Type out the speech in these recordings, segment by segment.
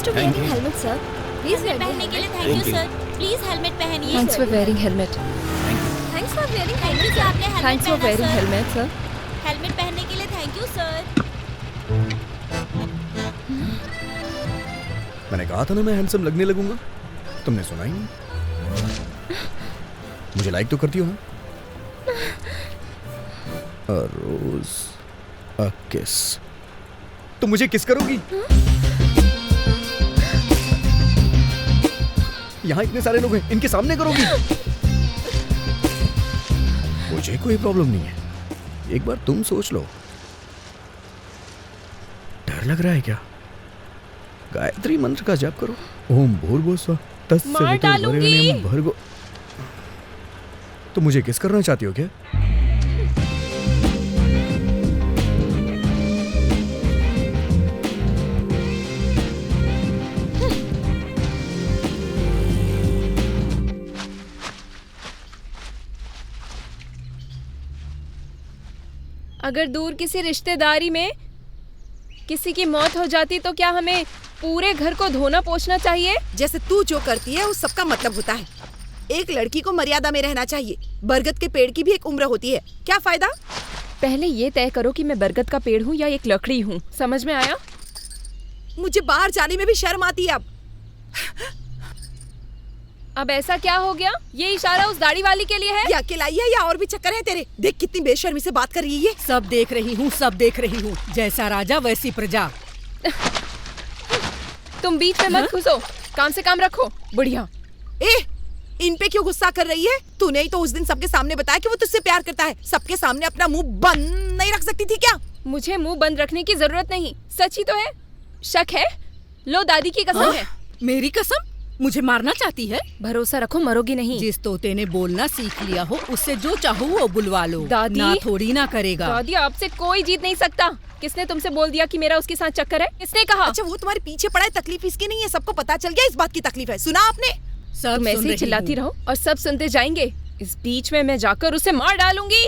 to wearing helmet, sir. Please wear पहनने के लिए helmet. Thank you sir. Please helmet पहनिए। Thanks for wearing helmet. Thanks for wearing thank you helmet. कि आपने helmet Thanks for पहना wearing sir. helmet, sir. Helmet पहनने के लिए थैंक यू सर। मैंने कहा था ना मैं हैंडसम लगने लगूंगा, तुमने सुना ही नहीं। मुझे लाइक तो करती हो ना? A rose, a kiss. तो मुझे किस करोगी? यहाँ इतने सारे लोग हैं, इनके सामने करोगी? मुझे कोई प्रॉब्लम नहीं है, एक बार तुम सोच लो। डर लग रहा है क्या? गायत्री मंत्र का जाप करो। ओम भूर्भुवस्सुवः मार डालूंगी। तत्सवितुर्वरेण्यं भर्गो। तो मुझे किस करना चाहती हो क्या? अगर दूर किसी रिश्तेदारी में किसी की मौत हो जाती तो क्या हमें पूरे घर को धोना पोंछना चाहिए? जैसे तू जो करती है उस सबका मतलब होता है। एक लड़की को मर्यादा में रहना चाहिए। बरगद के पेड़ की भी एक उम्र होती है, क्या फायदा? पहले ये तय करो कि मैं बरगद का पेड़ हूँ या एक लकड़ी हूँ। समझ में आया? मुझे बाहर जाने में भी शर्म आती है अब ऐसा क्या हो गया? ये इशारा उस दाढ़ी वाली के लिए है? ये अकेला ही है या और भी चक्कर है तेरे? देख कितनी बेशर्मी से बात कर रही है ये। सब देख रही हूँ, सब देख रही हूँ। जैसा राजा वैसी प्रजा। तुम बीच में मत घुसो, काम से काम रखो। बुढ़िया। इन पे क्यों गुस्सा कर रही है? तूने ही तो उस दिन सबके सामने बताया कि वो तुझसे प्यार करता है। सबके सामने अपना मुंह बंद नहीं रख सकती थी क्या? मुझे मुंह बंद रखने की जरूरत नहीं, सच ही तो है। शक है? लो दादी की कसम है। मेरी कसम? मुझे मारना चाहती है? भरोसा रखो, मरोगी नहीं। जिस तोते ने बोलना सीख लिया हो उससे जो चाहो वो बुलवा लो। दादी ना थोड़ी ना करेगा। दादी आपसे कोई जीत नहीं सकता। किसने तुमसे बोल दिया कि मेरा उसके साथ चक्कर है? किसने कहा? अच्छा वो तुम्हारे पीछे पड़ा है, तकलीफ इसकी नहीं है, सबको पता चल गया इस बात की तकलीफ है। सुना आपने? सब तुम ऐसे ही चिल्लाती रहो और सब सुनते जाएंगे। इस बीच में मैं जाकर उसे मार डालूंगी।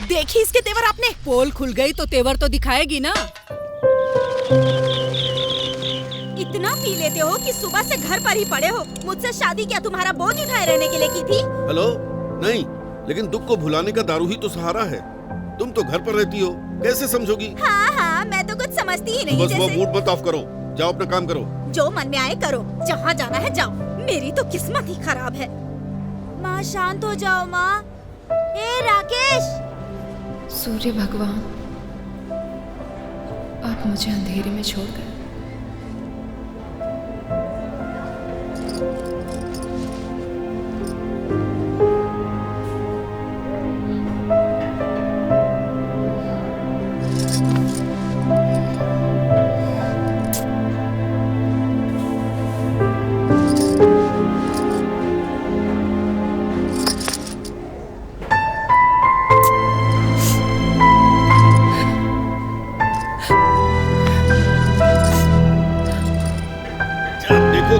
देखी इसके तेवर आपने? पोल खुल गई तो तेवर तो दिखाएगी ना। इतना पी लेते हो कि सुबह से घर पर ही पड़े हो। मुझसे शादी क्या तुम्हारा बोझ उठाए रहने के लिए की थी? हेलो, नहीं, लेकिन दुख को भुलाने का दारू ही तो सहारा है। तुम तो घर पर रहती हो, कैसे समझोगी? हाँ, मैं तो कुछ समझती ही नहीं। बस वो मूड मत ऑफ करो, जाओ अपना काम करो। जो मन में आए करो, जहाँ जाना है जाओ। मेरी तो किस्मत ही खराब है। माँ शांत हो जाओ माँ। ए राकेश। सूर्य भगवान, आप मुझे अंधेरे में छोड़ गए।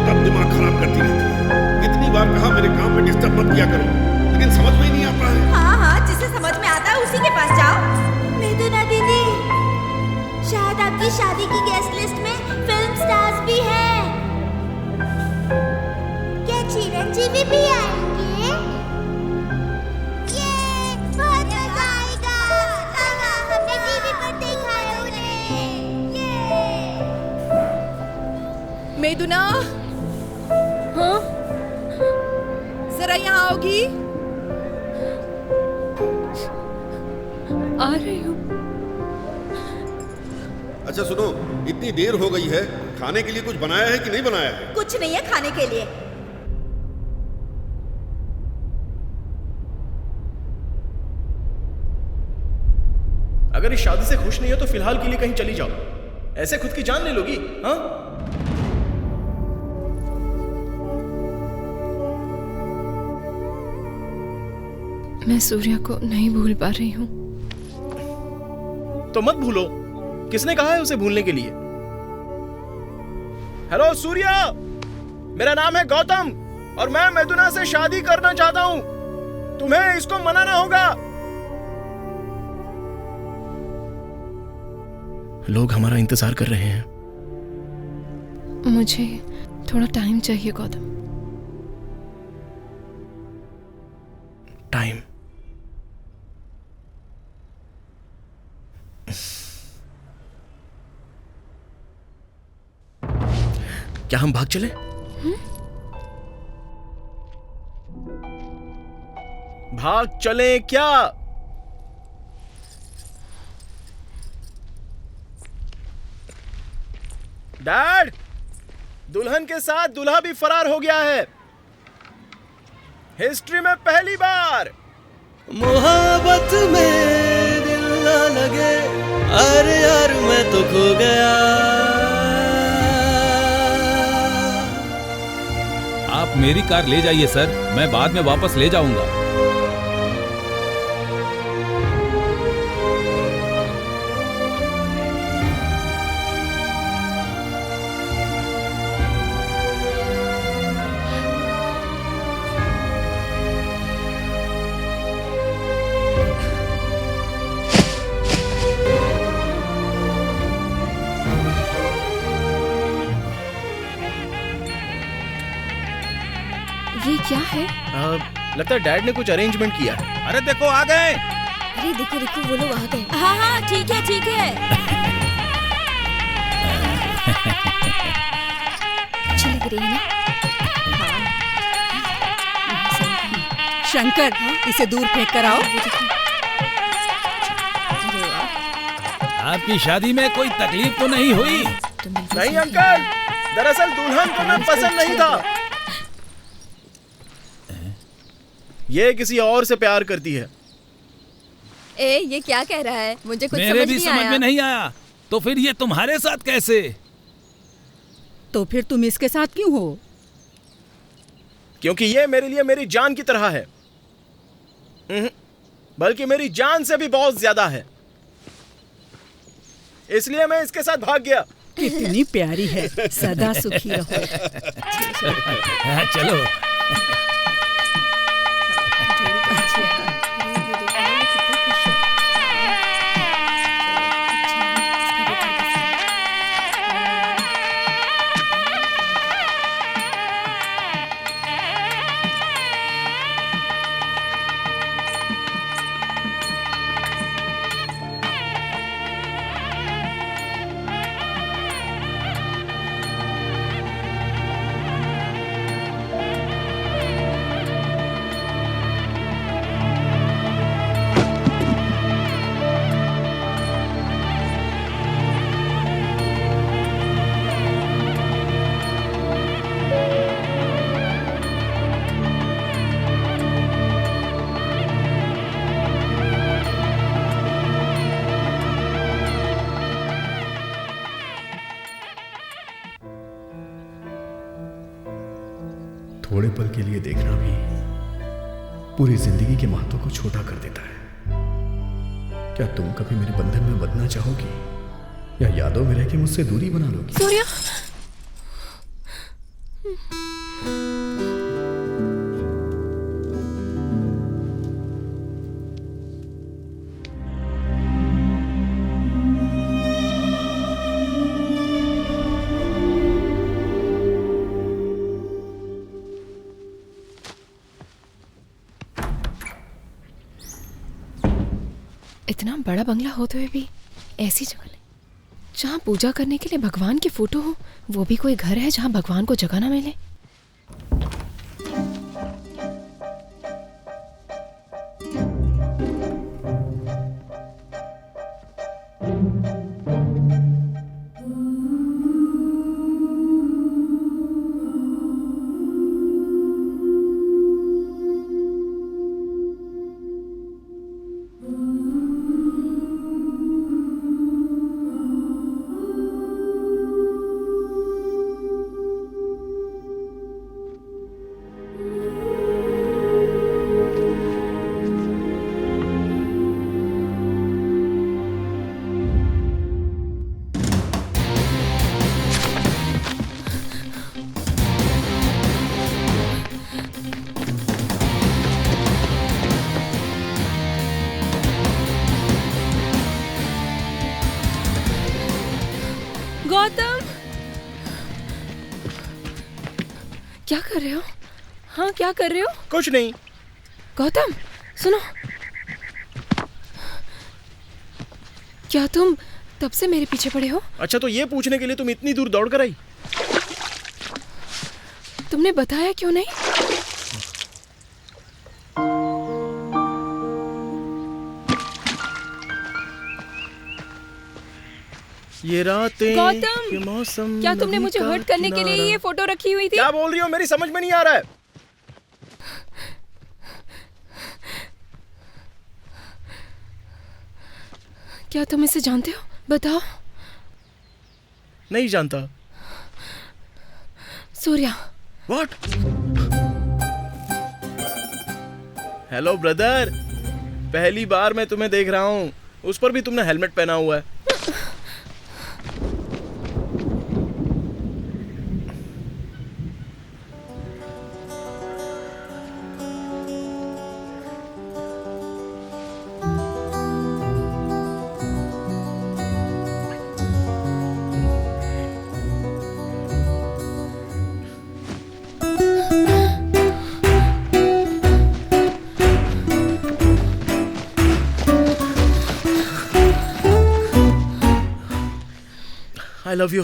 तब दिमाग खराब करती रहती है। कितनी बार कहा मेरे काम में डिस्टर्ब मत किया करो, लेकिन समझ में ही नहीं आता है। हाँ, जिसे समझ में आता है उसी के पास जाओ। मिथुना दीदी, शायद आपकी शादी की गेस्ट लिस्ट में फिल्म स्टार्स भी हैं। क्या चिरंजीवी भी आएंगे? ये बहुत मजा आएगा। हमने टीवी पर देखा है उन्हें। मेदुना, हाँ? जरा यहाँ आओगी? आ रही हूँ। अच्छा सुनो, इतनी देर हो गई है, खाने के लिए कुछ बनाया है कि नहीं बनाया है? कुछ नहीं है खाने के लिए। अगर इस शादी से खुश नहीं हो तो फिलहाल के लिए कहीं चली जाओ। ऐसे खुद की जान ले लोगी? हाँ? मैं सूर्या को नहीं भूल पा रही हूँ। तो मत भूलो। किसने कहा है उसे भूलने के लिए? हेलो सूर्या, मेरा नाम है गौतम और मैं मैथुना से शादी करना चाहता हूँ। तुम्हें इसको मनाना होगा। लोग हमारा इंतजार कर रहे हैं। मुझे थोड़ा टाइम चाहिए गौतम। टाइम? क्या हम भाग चले? भाग चले क्या? डैड, दुल्हन के साथ दूल्हा भी फरार हो गया है। हिस्ट्री में पहली बार। मोहब्बत में दिल ना लगे, अरे यार मैं तो खो गया। आप मेरी कार ले जाइए सर, मैं बाद में वापस ले जाऊंगा। ये क्या है? लगता है डैड ने कुछ अरेंजमेंट किया है। अरे देखो आ गए। अरे देखो देखो वो लोग आ गए। हाँ हाँ ठीक है ठीक है। अच्छी लग रही है ना? शंकर, इसे दूर फेंक कर आओ। आपकी शादी में कोई तकलीफ तो नहीं हुई? नहीं अंकल, दरअसल दुल्हन को मैं पसंद नहीं था। ये किसी और से प्यार करती है। ए ये क्या कह रहा है? मुझे कुछ मेरे भी समझ में नहीं आया। तो फिर ये तुम्हारे साथ कैसे? तो फिर तुम इसके साथ क्यों हो? क्योंकि ये मेरे लिए मेरी जान की तरह है। बल्कि मेरी जान से भी बहुत ज्यादा है। इसलिए मैं इसके साथ भाग गया। कितनी प्यारी है, सदा सुखी रहो। चलो। थोड़े पल के लिए देखना भी पूरी जिंदगी के महत्व को छोटा कर देता है। क्या तुम कभी मेरे बंधन में बंधना चाहोगी या यादों में रह के मुझसे दूरी बना लोगी? सूर्या, इतना बड़ा बंगला होते हुए भी ऐसी जगह जहाँ पूजा करने के लिए भगवान की फोटो हो, वो भी कोई घर है जहाँ भगवान को जगह ना मिले? क्या कर रहे हो? हाँ, क्या कर रहे हो? कुछ नहीं। गौतम, सुनो। क्या तुम तब से मेरे पीछे पड़े हो? अच्छा, तो ये पूछने के लिए तुम इतनी दूर दौड़ कर आई? तुमने बताया क्यों नहीं? ये रातें गौतम, के मौसम, क्या तुमने मुझे हर्ट करने के लिए ये फोटो रखी हुई थी? क्या बोल रही हो? मेरी समझ में नहीं आ रहा है। क्या तुम इसे जानते हो? बताओ। नहीं जानता। सूर्या। What? हेलो ब्रदर, पहली बार मैं तुम्हें देख रहा हूँ। उस पर भी तुमने हेलमेट पहना हुआ है। I love you.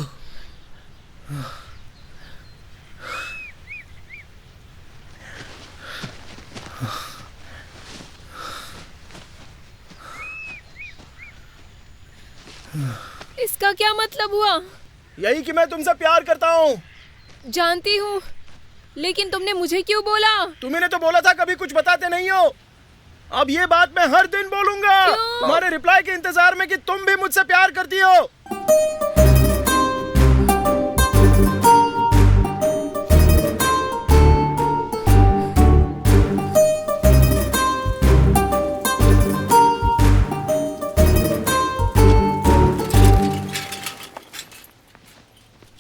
इसका क्या मतलब हुआ? यही कि मैं तुमसे प्यार करता हूँ। जानती हूँ, लेकिन तुमने मुझे क्यों बोला? तुम्हें तो बोला था कभी कुछ बताते नहीं हो। अब ये बात मैं हर दिन बोलूंगा। तुम्हारे रिप्लाई के इंतजार में कि तुम भी मुझसे प्यार करती हो।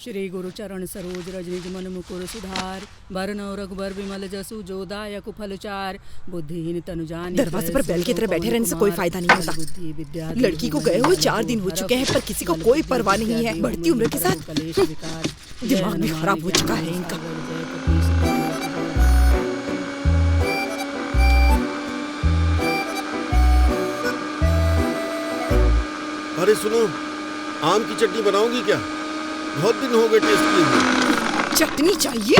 श्री गुरु चरण सरोज रजनिज मन मुकुर सुधार वरण रघुबर विमल जसु जोदायक फलचार बुद्धिहीन तनु जानि। दरवाजे पर बैल की तरह बैठे रहने से कोई फायदा नहीं होता। लड़की को गए हुए 4 दिन हो चुके हैं, पर किसी को कोई परवाह नहीं है। बढ़ती उम्र के साथ दिमाग भी खराब हो चुका है इनका। अरे सुनो, आम की चटनी बनाओगी क्या? बहुत दिन हो गए टेस्ट किए हुए। चटनी चाहिए?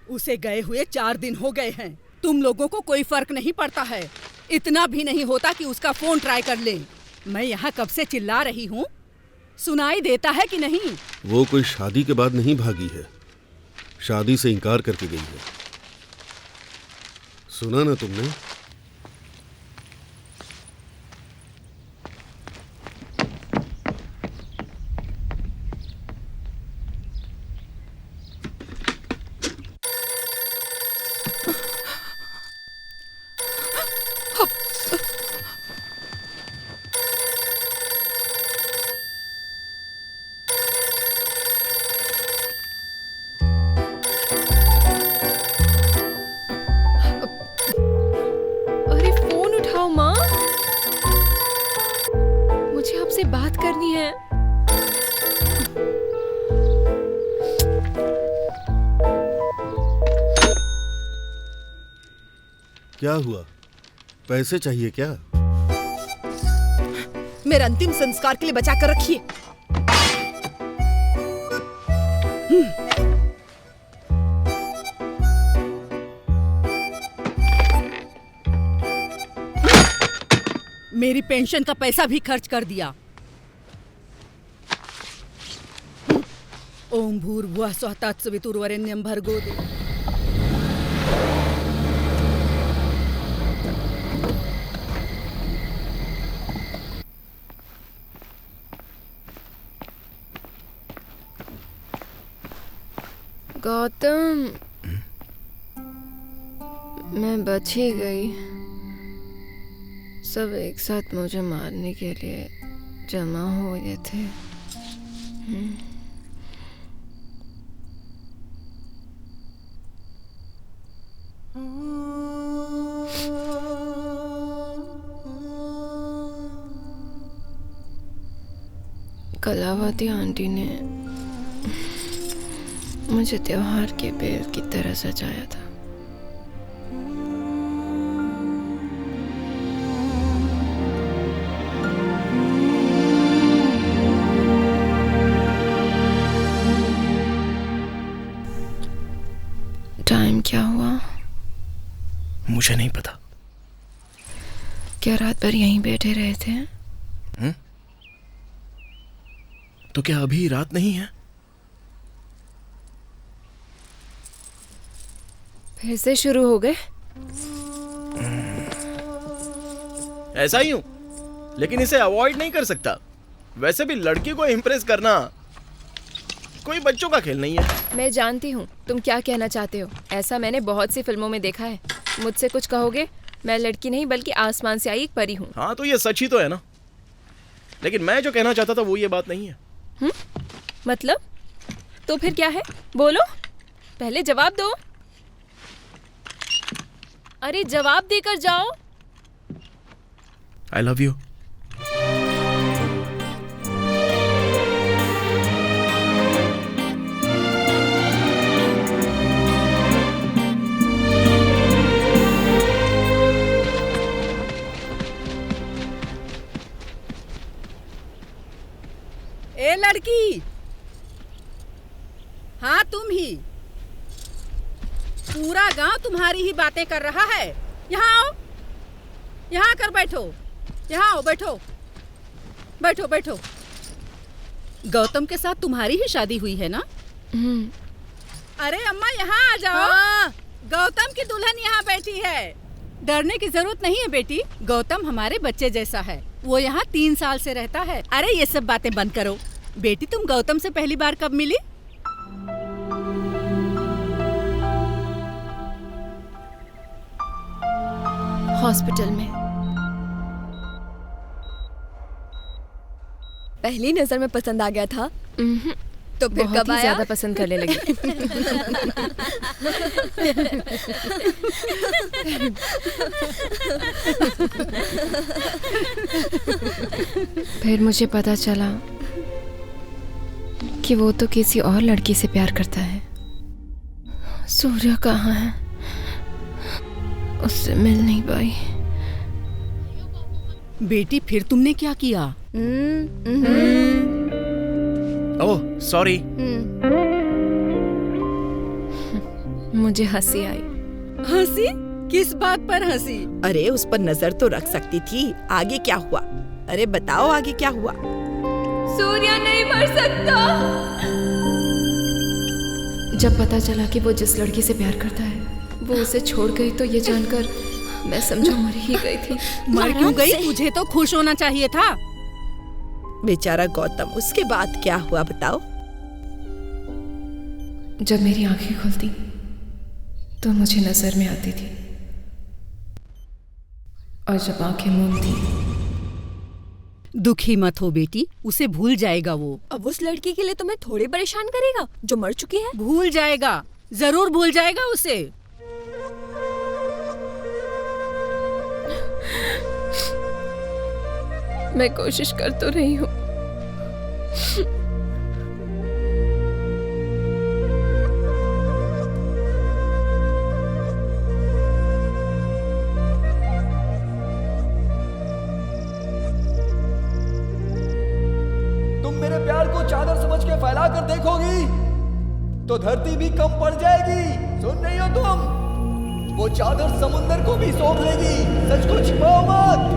उसे गए हुए 4 दिन हो गए हैं। तुम लोगों को कोई फर्क नहीं पड़ता है। इतना भी नहीं होता कि उसका फोन ट्राई कर ले। मैं यहाँ कब से चिल्ला रही हूँ, सुनाई देता है कि नहीं? वो कोई शादी के बाद नहीं भागी है, शादी से इनकार करके गई है। सुना ना तुमने? अरे फोन उठाओ माँ, मुझे आपसे बात करनी है। क्या हुआ? पैसे चाहिए क्या? मेरे अंतिम संस्कार के लिए बचा कर रखिए। मेरी पेंशन का पैसा भी खर्च कर दिया। ओम भूर्भुवः स्वः तत्सवितुर्वरेण्यं भर्गो देवो। गौतम, मैं बच ही गई। सब एक साथ मुझे मारने के लिए जमा हो गए थे। कलावती आंटी ने मुझे त्योहार के बेल की तरह सजाया था। टाइम क्या हुआ? मुझे नहीं पता। क्या रात भर यहीं बैठे रहे थे? तो क्या अभी रात नहीं है? फिर से शुरू हो गए? ऐसा ही हूं, लेकिन इसे अवॉइड नहीं कर सकता। वैसे भी लड़की को इम्प्रेस करना कोई बच्चों का खेल नहीं है। मैं जानती हूँ तुम क्या कहना चाहते हो। ऐसा मैंने बहुत सी फिल्मों में देखा है। मुझसे कुछ कहोगे? मैं लड़की नहीं बल्कि आसमान से आई एक परी हूँ। हाँ तो ये सच ही तो है ना। लेकिन मैं जो कहना चाहता था वो ये बात नहीं है। मतलब? तो फिर क्या है? बोलो, पहले जवाब दो। अरे जवाब देकर जाओ। I love you. ए लड़की, हाँ तुम ही। पूरा गांव तुम्हारी ही बातें कर रहा है। यहाँ आओ, यहाँ आकर बैठो। यहाँ आओ, बैठो बैठो बैठो। गौतम के साथ तुम्हारी ही शादी हुई है ना? अरे अम्मा यहाँ आ जाओ। गौतम की दुल्हन यहाँ बैठी है। डरने की जरूरत नहीं है बेटी। गौतम हमारे बच्चे जैसा है। वो यहाँ 3 साल से रहता है। अरे ये सब बातें बंद करो। बेटी तुम गौतम से पहली बार कब मिली? हॉस्पिटल में। पहली नजर में पसंद आ गया था? तो फिर बहुत कब ही आया? ज्यादा पसंद करने लगी। फिर मुझे पता चला कि वो तो किसी और लड़की से प्यार करता है। सूर्या कहाँ है? उससे मिल नहीं पाई। बेटी फिर तुमने क्या किया? Oh sorry. मुझे हंसी आई। हंसी? किस बात पर हंसी? अरे उस पर नजर तो रख सकती थी। आगे क्या हुआ? अरे बताओ आगे क्या हुआ? सूर्या नहीं मर सकता। जब पता चला कि वो जिस लड़की से प्यार करता है वो उसे छोड़ गई तो ये जानकर मैं समझो मर ही गई थी। मर क्यों गई? तुझे तो खुश होना चाहिए था। बेचारा गौतम। उसके बाद क्या हुआ बताओ? जब मेरी आंखें खुलती तो मुझे नजर में आती थी, और जब आंखें मूंदती। दुखी मत हो बेटी, उसे भूल जाएगा वो। अब उस लड़की के लिए तुम्हें थोड़ी परेशान करेगा जो मर चुकी है? भूल जाएगा, जरूर भूल जाएगा उसे। मैं कोशिश कर तो रही हूँ। तुम मेरे प्यार को चादर समझ के फैला कर देखोगी तो धरती भी कम पड़ जाएगी। सुन रही हो तुम? वो चादर समुंदर को भी सौंप लेगी। सच को छिपाओ मत।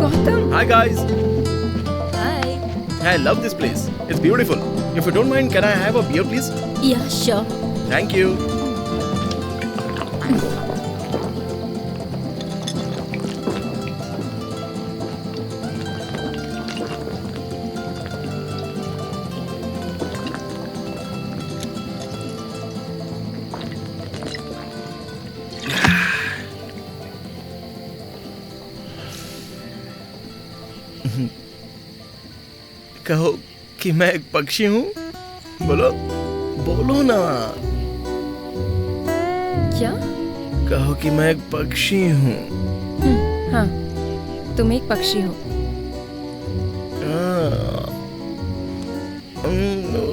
Gautam. Hi guys. Hi. I love this place. It's beautiful. If you don't mind, can I have a beer, please? Yeah, sure. Thank you. कहो कि मैं एक पक्षी हूँ। बोलो बोलो ना। क्या? कहो कि मैं एक पक्षी हूँ। हाँ, तुम एक पक्षी हो।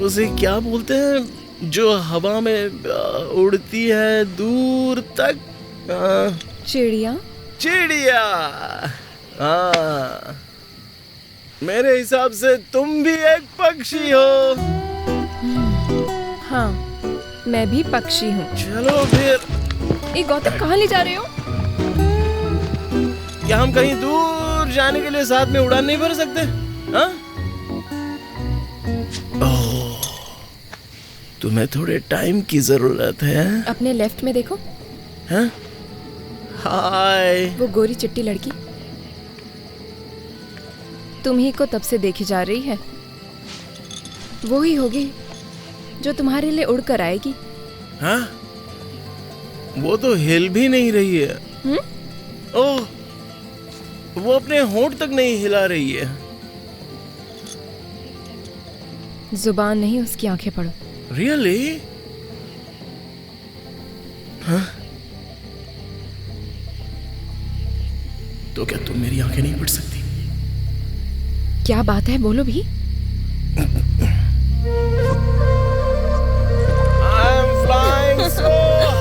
उसे क्या बोलते हैं जो हवा में उड़ती है दूर तक? चिड़िया। चिड़िया। हाँ, मेरे हिसाब से तुम भी एक पक्षी हो। हाँ, मैं भी पक्षी हूँ। चलो फिर। ये गौतम कहाँ ले जा रहे हो? क्या हम कहीं दूर जाने के लिए साथ में उड़ान नहीं भर सकते? हाँ? ओह, तुम्हें थोड़े टाइम की जरूरत है। अपने लेफ्ट में देखो। हाँ? हाय। वो गोरी चिट्टी लड़की तुम्ही को तब से देखी जा रही है। वो ही होगी जो तुम्हारे लिए उड़ कर आएगी। हाँ? वो तो हिल भी नहीं रही है। ओह, वो अपने होंठ तक नहीं हिला रही है। जुबान नहीं, उसकी आंखें पढ़ो। Really? हाँ? तो क्या तुम मेरी आंखें नहीं पढ़ सकती? क्या बात है, बोलो भी। I'm flying so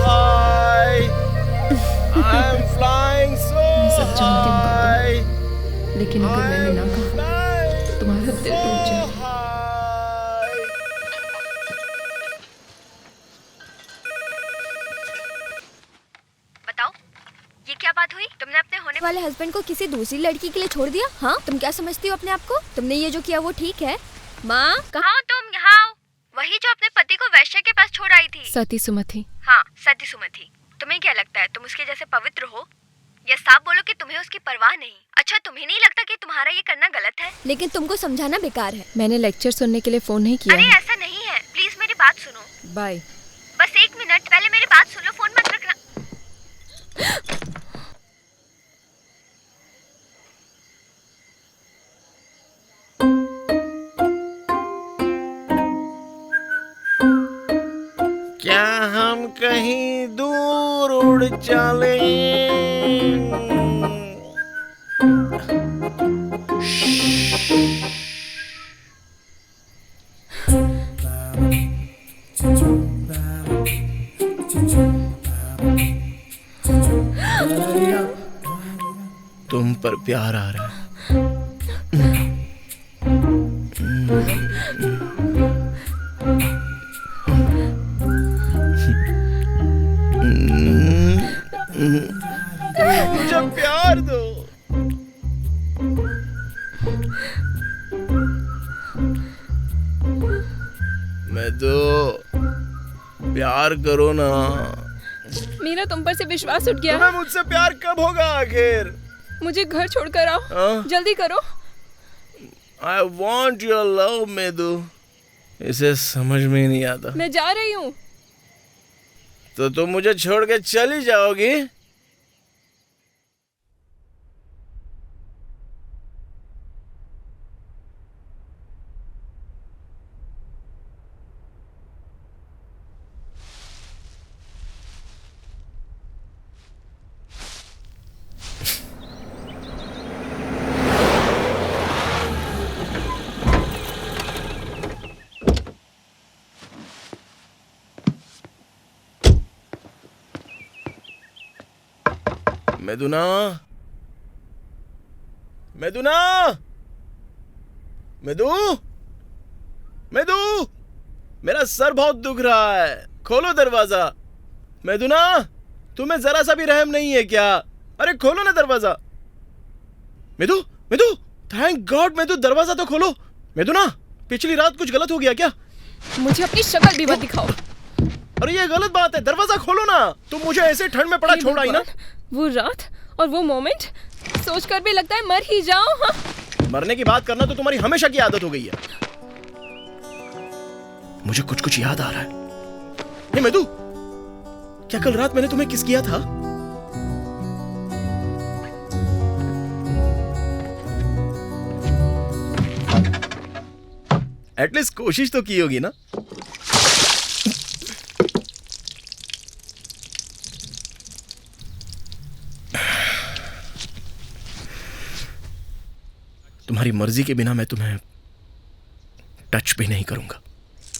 high. I'm flying so high. लेकिन अगर मैंने ना कहा, तुम्हारा दिल टूट जाए। बताओ, ये क्या बात हुई? तुमने अपने होने वाले हस्बैंड को किसी दूसरी लड़की के लिए छोड़ दिया? हाँ, तुम क्या समझती हो अपने आप को? तुमने ये जो किया वो ठीक है? माँ, कहाँ हो तुम? यहाँ आओ। वही जो अपने पति को वैश्य के पास छोड़ आई थी। सती सुमति। हाँ, सती सुमति। तुम्हें क्या लगता है तुम उसके जैसे पवित्र हो? या साफ बोलो कि तुम्हें उसकी परवाह नहीं। अच्छा, तुम्हें नहीं लगता कि तुम्हारा ये करना गलत है? लेकिन तुमको समझाना बेकार है। मैंने लेक्चर सुनने के लिए फोन नहीं किया। अरे ऐसा नहीं है, प्लीज मेरी बात सुनो। बाय। बस 1 मिनट, पहले मेरी बात सुन लो, फोन मत रखना। क्या हम कहीं दूर उड़ चले? तुम पर प्यार आ रहा है। मुझे प्यार दो। मैं तो प्यार करो ना। मेरा तुम पर से विश्वास उठ गया। तुम्हें मुझसे प्यार कब होगा आखिर? मुझे घर छोड़कर आओ। हाँ? जल्दी करो। I want your love, medu. इसे समझ में नहीं आता। मैं जा रही हूँ। तो तुम मुझे छोड़ के चली जाओगी? मेदुना, मेदुना, मेदू, मेदू, मेरा सर बहुत दुख रहा है, खोलो दरवाजा। मेदुना, तुम्हें जरा सा भी रहम नहीं है क्या? अरे खोलो ना दरवाजा। मेदू, मेदू, थैंक गॉड मेदू, दरवाजा तो खोलो। मेदू ना, पिछली रात कुछ गलत हो गया क्या? मुझे अपनी शक्ल भी मत दिखाओ। अरे ये गलत बात है, दरवाजा खोलो ना। तुम मुझे ऐसे ठंड में पड़ा छोड़ आई ना। वो रात और वो मोमेंट सोचकर भी लगता है मर ही जाओ। हाँ? मरने की बात करना तो तुम्हारी हमेशा की आदत हो गई है। मुझे कुछ कुछ याद आ रहा है। हे मेदू, क्या कल रात मैंने तुम्हें किस किया था? एटलीस्ट कोशिश तो की होगी ना। तुम्हारी मर्जी के बिना मैं तुम्हें टच भी नहीं करूंगा।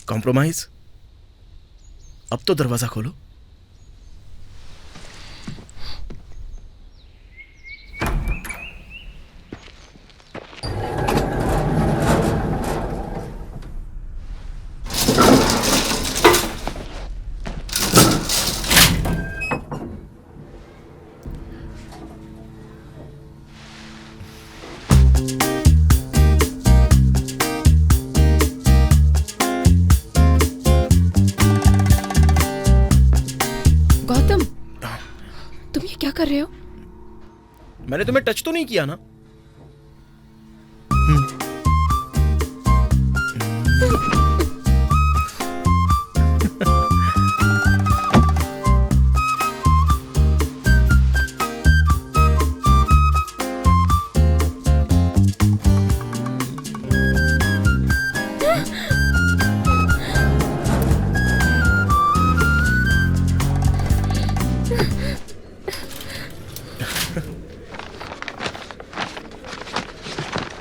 कॉम्प्रोमाइज? अब तो दरवाजा खोलो। कर रहे हो? मैंने तुम्हें टच तो नहीं किया ना?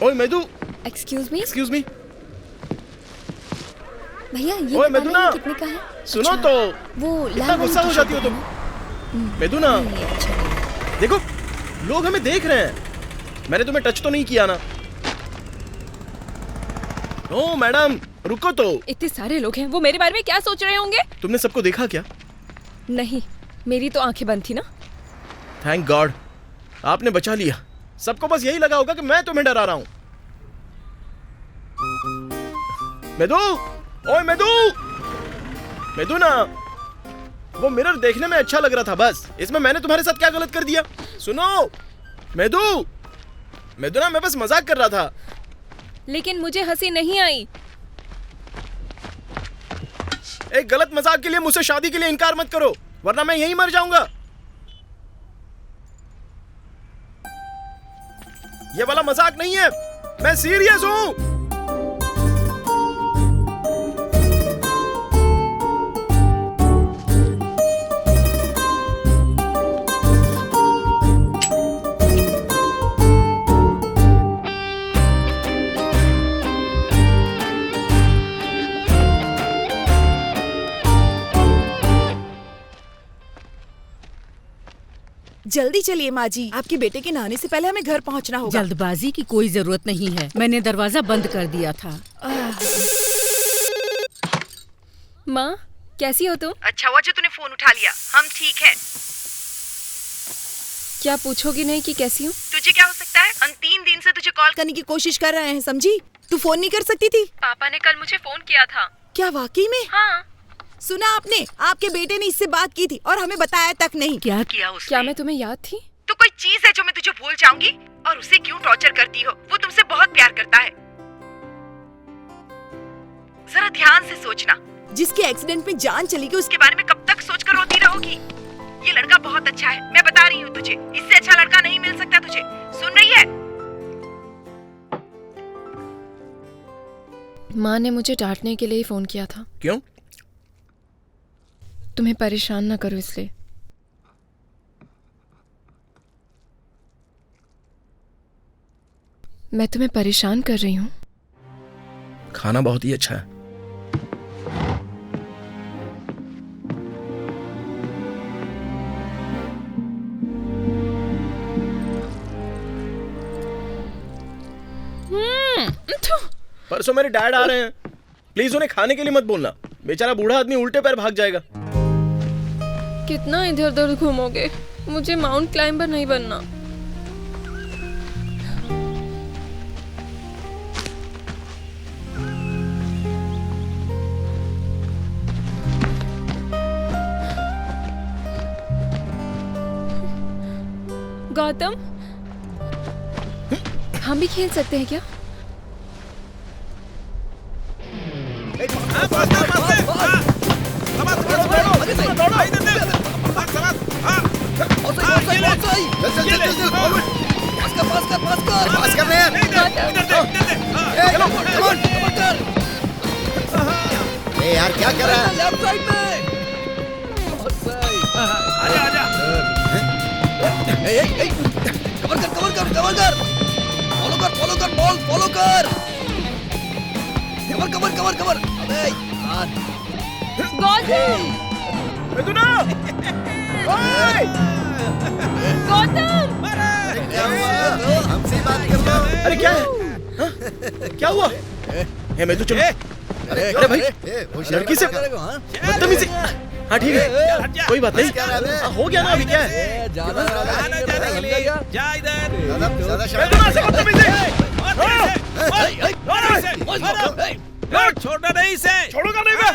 ओए medu, excuse me. Excuse me भैया, ये ओए मेदू ना, कितने का है? सुनो अच्छा, तो वो इतना गुस्सा हो जाती हो तुम। मेदू ना, देखो लोग हमें देख रहे हैं। मैंने तुम्हें टच तो नहीं किया ना? ओ मैडम, रुको तो। इतने सारे लोग हैं, वो मेरे बारे में क्या सोच रहे होंगे? तुमने सबको देखा क्या? नहीं, मेरी तो आंखें बंद थी ना। थैंक गॉड, आपने बचा लिया। सबको बस यही लगा होगा कि मैं तुम्हें डरा रहा हूं। मेदू, ओए मेदू, मेदू ना, वो मिरर देखने में अच्छा लग रहा था बस। इसमें मैंने तुम्हारे साथ क्या गलत कर दिया? सुनो मेदू, मेदू ना, मैं बस मजाक कर रहा था। लेकिन मुझे हंसी नहीं आई। एक गलत मजाक के लिए मुझसे शादी के लिए इनकार मत करो, वरना मैं यहीं मर जाऊंगा। ये वाला मजाक नहीं है, मैं सीरियस हूं। जल्दी चलिए माँ जी, आपके बेटे के नहाने से पहले हमें घर पहुँचना होगा। जल्दबाजी की कोई जरूरत नहीं है, मैंने दरवाजा बंद कर दिया था। माँ, कैसी हो तुम? अच्छा हुआ जो तूने फोन उठा लिया, हम ठीक हैं। क्या पूछोगी नहीं कि कैसी हूँ? तुझे क्या हो सकता है? हम 3 दिन से तुझे कॉल करने की कोशिश कर रहे हैं, समझी? तू फोन नहीं कर सकती थी? पापा ने कल मुझे फोन किया था। क्या वाकई में? हाँ। सुना आपने? आपके बेटे ने इससे बात की थी और हमें बताया तक नहीं। क्या किया उसने? क्या मैं तुम्हें याद थी? तो कोई चीज है जो मैं तुझे भूल जाऊंगी? और उसे क्यों टॉर्चर करती हो? वो तुमसे बहुत प्यार करता है। जरा ध्यान से सोचना, जिसके एक्सीडेंट में जान चली गई उसके बारे में कब तक सोचकर रोती रहोगी? ये लड़का बहुत अच्छा है, मैं बता रही हूँ तुझे। इससे अच्छा लड़का नहीं मिल सकता तुझे, सुन रही है? माँ ने मुझे डांटने के लिए ही फोन किया था। क्यों? तुम्हें परेशान ना करो इसलिए। मैं तुम्हें परेशान कर रही हूँ? खाना बहुत ही अच्छा है। परसों मेरे डैड आ रहे हैं, प्लीज उन्हें खाने के लिए मत बोलना। बेचारा बूढ़ा आदमी उल्टे पैर भाग जाएगा। कितना इधर उधर घूमोगे? मुझे माउंट क्लाइंबर नहीं बनना। गौतम, हम भी खेल सकते हैं क्या? यार क्या कर रहा है? लेफ्ट साइड में। आजा आजा। कवर कर कवर कर कवर कर। फॉलो कर बॉल फॉलो कर। Cover cover cover cover. अबे यार। गौतम! मिथुना! ओए! गौतम! हमसे बात कर लो। अरे क्या है? हाँ? क्या हुआ? हे मैं तो चलो। अरे भाई, लड़की से बदतमीजी। हाँ ठीक है, कोई बात नहीं। हो गया ना, अभी क्या है? जा इधर। छोड़ना नहीं इसे। छोड़ूंगा नहीं मैं।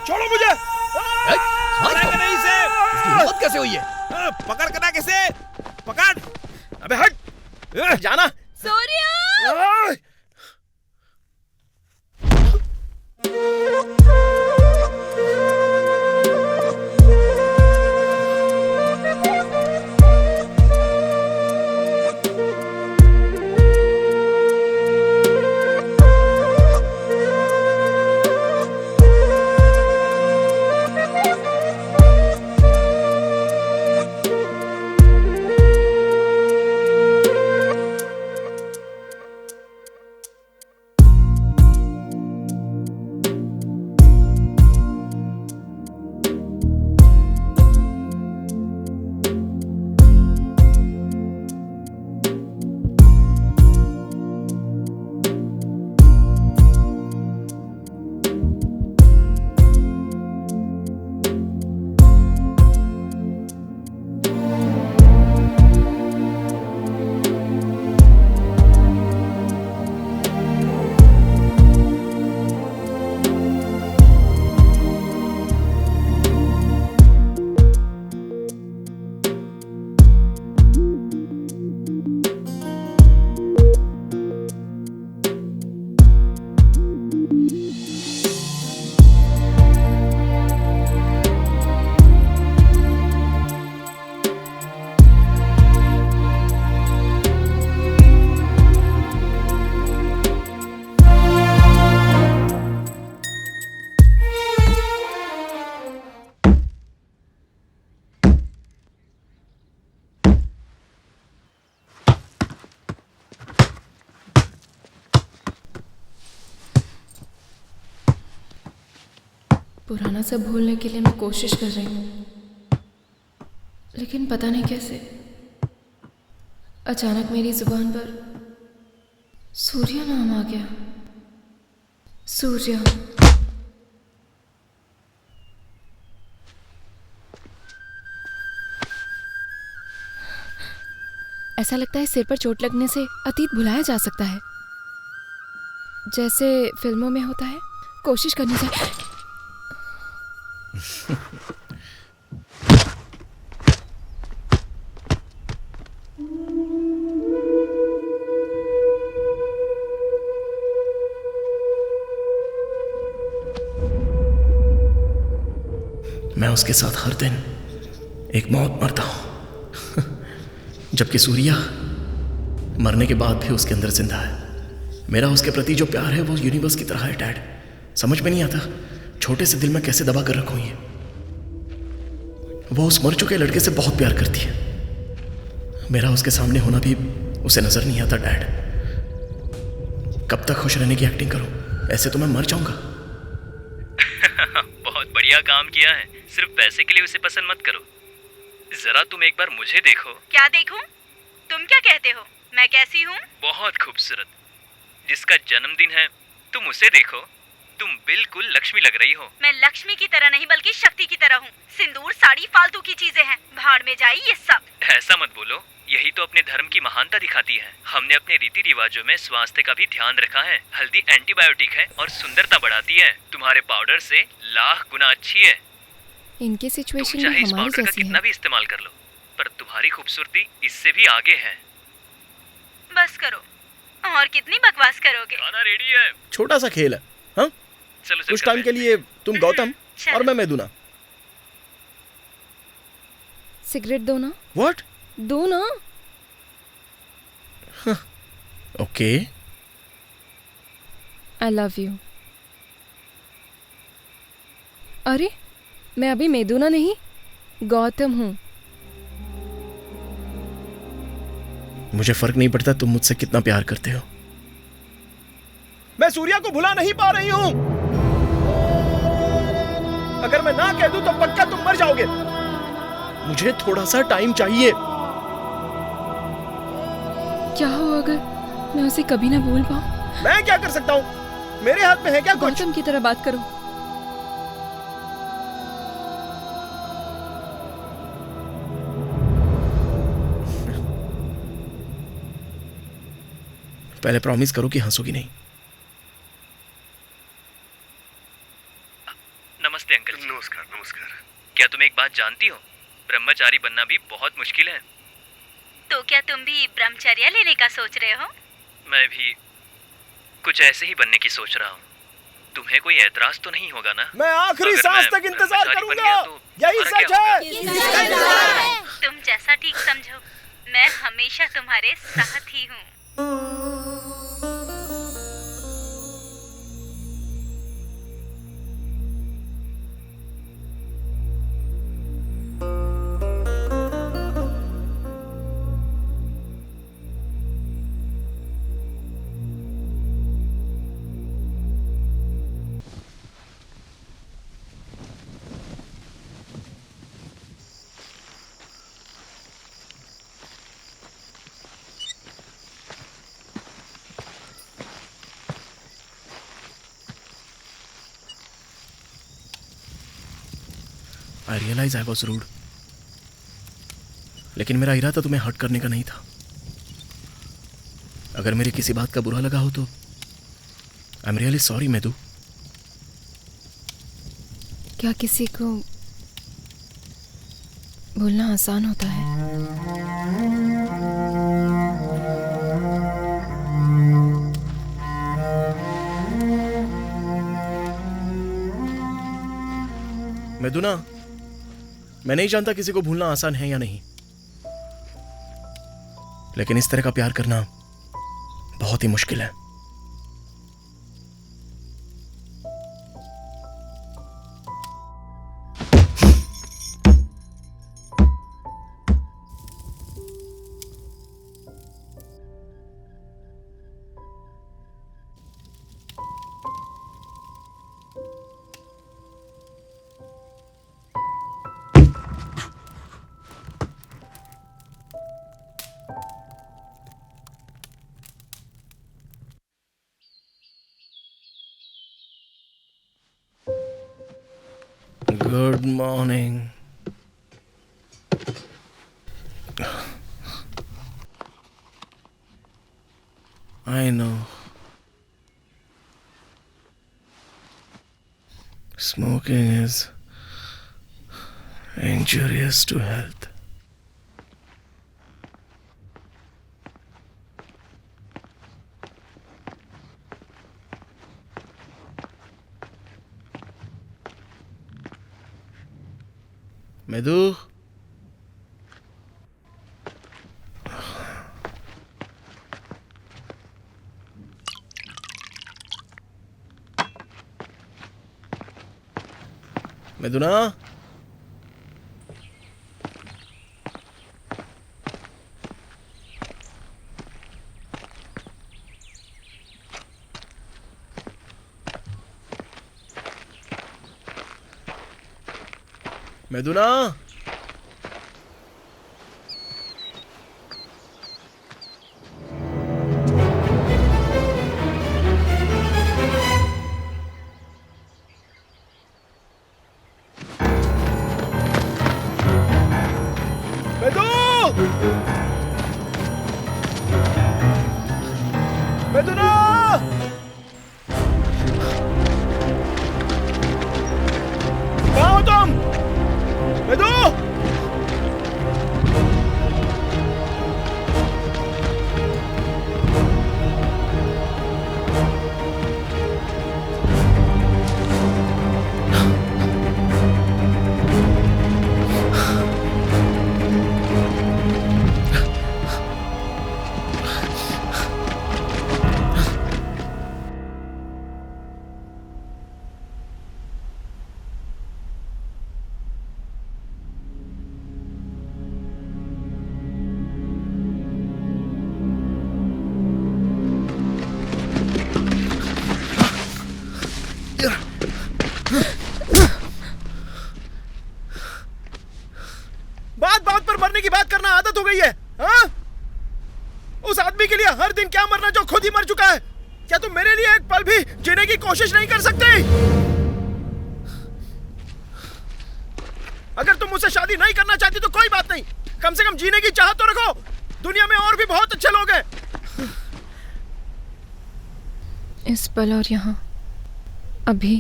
छोड़ो मुझे। छोड़ेगा नहीं इसे। हिम्मत कैसे हुई है? पकड़ के ना कैसे? पकड़। अबे हट। जाना। सूर्या! पुराना सब भूलने के लिए मैं कोशिश कर रही हूँ, लेकिन पता नहीं कैसे अचानक मेरी जुबान पर सूर्या नाम आ गया। सूर्या। ऐसा लगता है सिर पर चोट लगने से अतीत भुलाया जा सकता है, जैसे फिल्मों में होता है। कोशिश करनी चाहिए। मैं उसके साथ हर दिन एक मौत मरता हूं, जबकि सूर्या मरने के बाद भी उसके अंदर जिंदा है। मेरा उसके प्रति जो प्यार है वो यूनिवर्स की तरह है डैड। समझ में नहीं आता छोटे से दिल में कैसे दबा कर रखूं ये। वो उस मर चुके लड़के से बहुत प्यार करती है। मेरा उसके सामने होना भी उसे नजर नहीं आता डैड। कब तक खुश रहने की एक्टिंग करूं? ऐसे तो मैं मर जाऊंगा। बहुत बढ़िया काम किया है। सिर्फ पैसे के लिए उसे पसंद मत करो। जरा तुम एक बार मुझे देखो। क्या देखूं? तुम क्या कहते हो? मैं कैसी हूँ? बहुत खूबसूरत। जिसका जन्मदिन है तुम उसे देखो। तुम बिल्कुल लक्ष्मी लग रही हो। मैं लक्ष्मी की तरह नहीं बल्कि शक्ति की तरह हूँ। सिंदूर, साड़ी फालतू की चीजें हैं। भाड़ में जाए ये सब। ऐसा मत बोलो, यही तो अपने धर्म की महानता दिखाती है। हमने अपने रीति रिवाजों में स्वास्थ्य का भी ध्यान रखा है। हल्दी एंटीबायोटिक है और सुंदरता बढ़ाती है। तुम्हारे पाउडर से लाख गुना अच्छी है। इनकी सिचुएशन तुम चाहे में इस हमारी पाउडर का जैसी कितना है। भी इस्तेमाल कर लो, पर तुम्हारी खूबसूरती इससे भी आगे है। बस करो, और कितनी बकवास करोगे? खाना रेडी है। छोटा सा खेल है, हाँ? चलो कुछ टाइम के लिए तुम गौतम और मैं मेदुना। सिगरेट दो ना। व्हाट? दो ना। ओके। I love you. अरे मैं अभी मेदुना नहीं, गौतम हूँ। मुझे फर्क नहीं पड़ता तुम मुझसे कितना प्यार करते हो। मैं सूर्या को भुला नहीं पा रही हूं। अगर मैं ना कह दूं तो पक्का तुम मर जाओगे। मुझे थोड़ा सा टाइम चाहिए। क्या हो अगर मैं उसे कभी ना भूल पाऊं? मैं क्या कर सकता हूं? मेरे हाथ में है क्या कुछ? गौतम की तरह बात करो। पहले प्रॉमिस करो कि हंसोगी नहीं। नमस्ते अंकल जी। नमस्कार नमस्कार। क्या तुम एक बात जानती हो? ब्रह्मचारी बनना भी बहुत मुश्किल है। तो क्या तुम भी ब्रह्मचर्या लेने का सोच रहे हो? मैं भी कुछ ऐसे ही बनने की सोच रहा हूँ। तुम्हें कोई ऐतराज तो नहीं होगा ना? मैं आखिरी अगर सांस मैं तक इंतजार ब्रह्मचारी बन करूंगा। गया तो यही तुम्हारा सच क्या है। तुम जैसा ठीक समझो, मैं हमेशा तुम्हारे साथ ही हूँ। I realize I was rude. लेकिन मेरा इरादा तुम्हें हर्ट करने का नहीं था। अगर मेरी किसी बात का बुरा लगा हो तो I am really sorry medu. क्या किसी को भूलना आसान होता है? मेदुना, मैं नहीं जानता किसी को भूलना आसान है या नहीं, लेकिन इस तरह का प्यार करना बहुत ही मुश्किल है। Good morning. I know. Smoking is injurious to health. Medu, मेदुना, मेदुना, मेदुना, कहाँ हो तुम? मेदू! ना जो खुद ही मर चुका है। क्या तुम मेरे लिए एक पल भी जीने की कोशिश नहीं कर सकते? अगर तुम मुझसे शादी नहीं करना चाहती तो कोई बात नहीं, कम से कम जीने की चाहत तो रखो। दुनिया में और भी बहुत अच्छे लोग हैं। इस पल और यहाँ अभी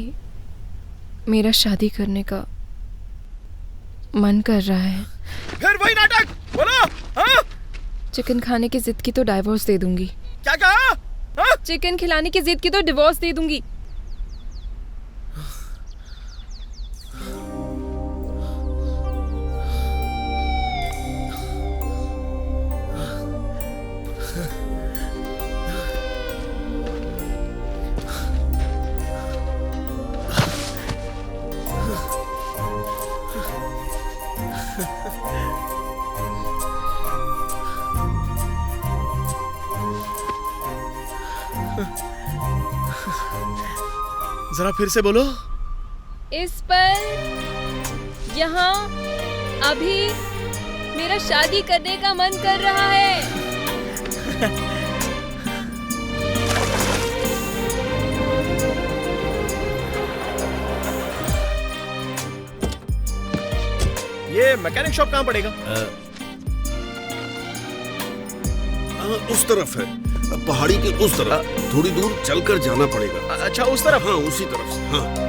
मेरा शादी करने का मन कर रहा है। फिर वही नाटक बोलो। हाँ? चिकन खाने की जिद की तो डाइवोर्स दे दूंगी। क्या कहा? हाँ? चिकन खिलाने की जिद की तो डिवोर्स दे दूंगी। जरा फिर से बोलो। इस पर यहाँ अभी मेरा शादी करने का मन कर रहा है। ये मैकेनिक शॉप कहाँ पड़ेगा? उस तरफ है, पहाड़ी के उस तरफ। थोड़ी दूर चलकर जाना पड़ेगा। अच्छा उस तरफ? हाँ उसी तरफ से। हाँ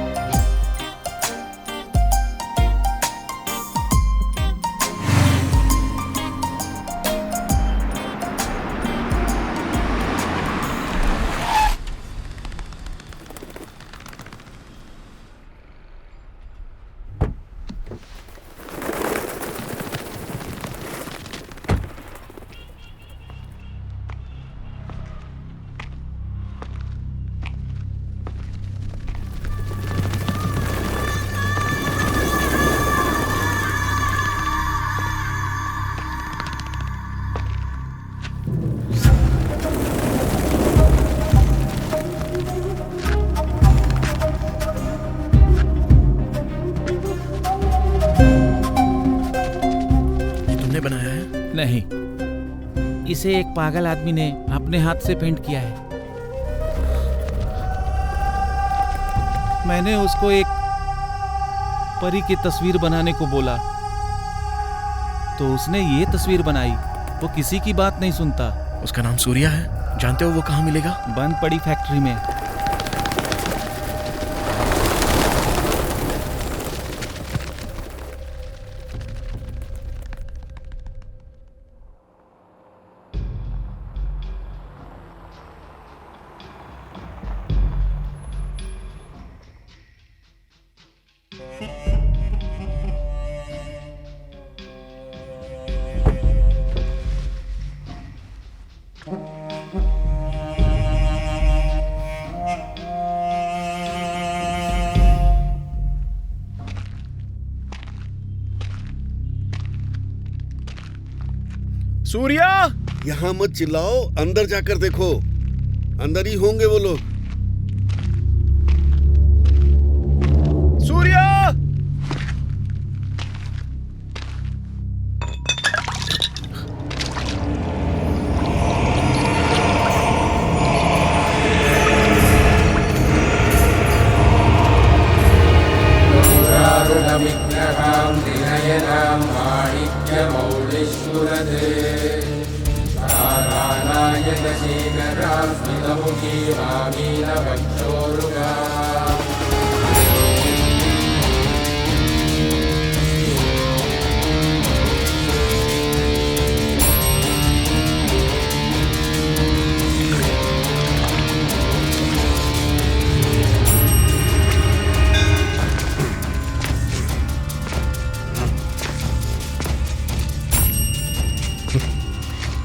बनाया है? नहीं, इसे एक पागल आदमी ने अपने हाथ से पेंट किया है। मैंने उसको एक परी की तस्वीर बनाने को बोला तो उसने ये तस्वीर बनाई। वो किसी की बात नहीं सुनता। उसका नाम सूर्या है। जानते हो वो कहाँ मिलेगा? बंद पड़ी फैक्ट्री में। सूर्या! यहाँ मत चिल्लाओ, अंदर जाकर देखो, अंदर ही होंगे वो लोग। सूर्या!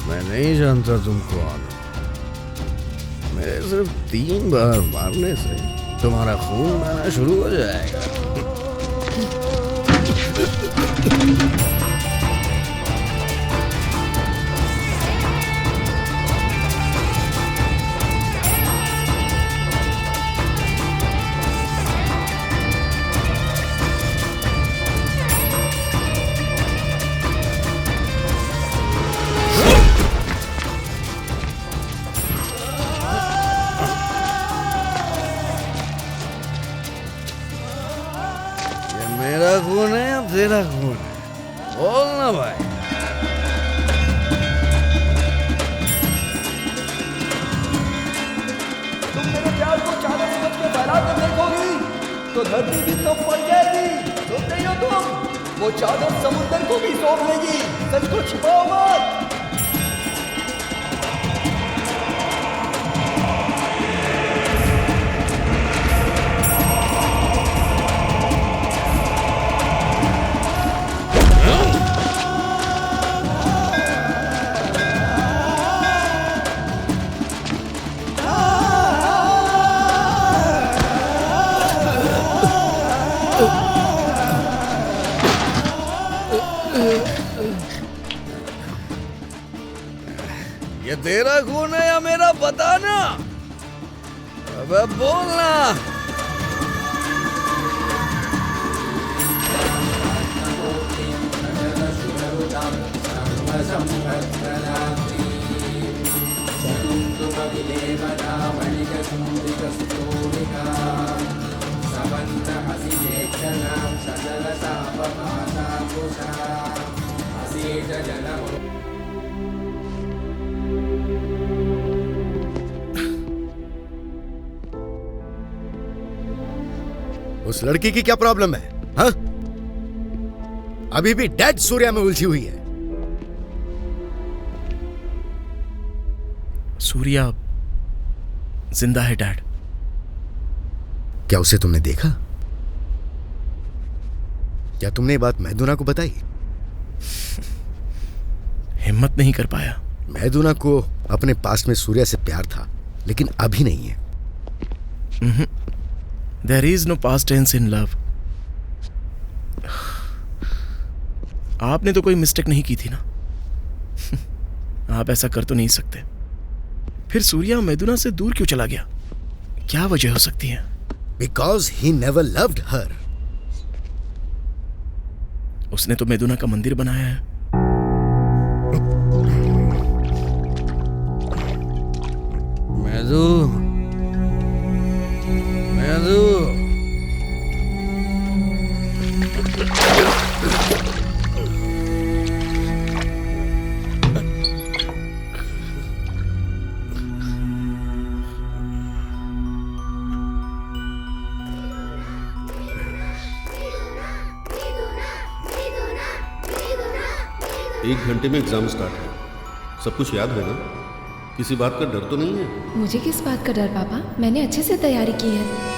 मैं नहीं जानता तुम कौन। मेरे सिर्फ 3 बार मारने से तुम्हारा खून बहना शुरू हो जाएगा। तेरा खून है, बोलना भाई। तुम मेरे प्यार को चादर समझ के फैला कर देखोगी तो धरती भी कम पड़ जाएगी। सुन रही हो तुम? वो चादर समुंदर को भी सौंप लेगी। सच को छिपाओ मत। ये तेरा खून है या मेरा, बताना। अबे बोलना। उस लड़की की क्या प्रॉब्लम है? हाँ? अभी भी डेड सूर्या में उलझी हुई है। सूर्या जिंदा है डैड। क्या उसे तुमने देखा? क्या तुमने ये बात मैदुना को बताई? हिम्मत नहीं कर पाया। मैदुना को अपने पास्ट में सूर्या से प्यार था, लेकिन अभी नहीं है। There is no past tense in love. आपने तो कोई मिस्टेक नहीं की थी ना। आप ऐसा कर तो नहीं सकते। फिर सूर्या मैदुना से दूर क्यों चला गया? क्या वजह हो सकती है? Because he never loved her. उसने तो मैदुना का मंदिर बनाया है। मैदू, मैदू। एक घंटे में एग्जाम स्टार्ट है। सब कुछ याद है ना? किसी बात का डर तो नहीं है? मुझे किस बात का डर पापा? मैंने अच्छे से तैयारी की है।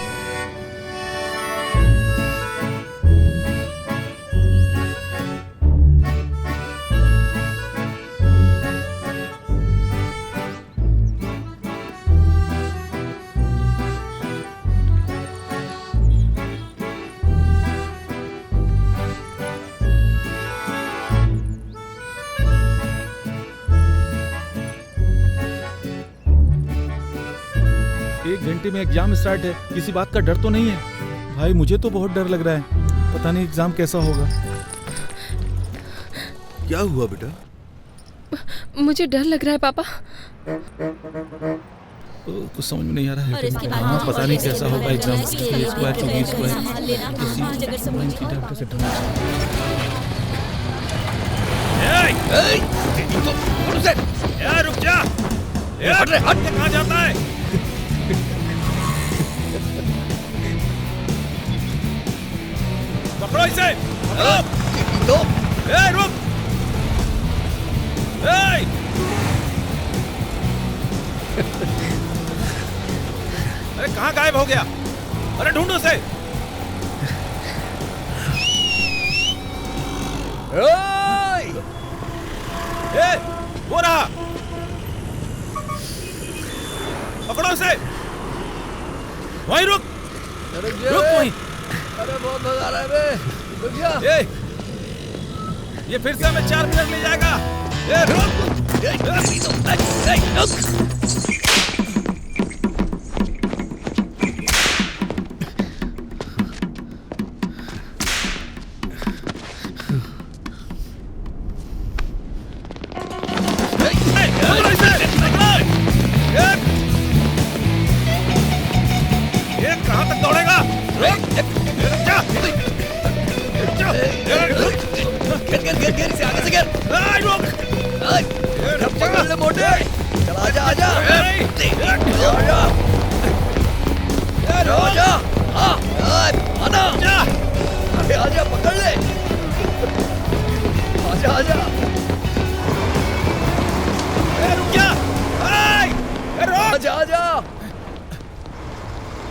एक घंटे में एग्जाम स्टार्ट है, किसी बात का डर तो नहीं है? भाई मुझे तो बहुत डर लग रहा है, पता नहीं एग्जाम कैसा होगा। क्या हुआ बेटा? मुझे डर लग रहा है पापा। कुछ समझ में नहीं आ रहा है। हाँ, पता नहीं कैसा होगा एग्जाम। रुक जा। हट रे, हट। कहाँ जाता है? पकड़ो इसे। पकड़ो। रुक। अरे कहाँ गायब हो गया? अरे ढूंढो उसे। वो रहा। पकड़ो उसे। वहीं रुक। रुक वहीं। अरे बहुत मजा आ रहा है बे। रुक जा। ये फिर से हमें 4 मिनट ले जाएगा। रुक। कहाँ तक दौड़ेगा? रुक जा। गिर से आगे से गिर। पकड़ ले मोटे। चल आजा आजा। आजा। हाँ आना। अरे आजा पकड़ ले। आजा आजा। रुक जा। आजा आजा।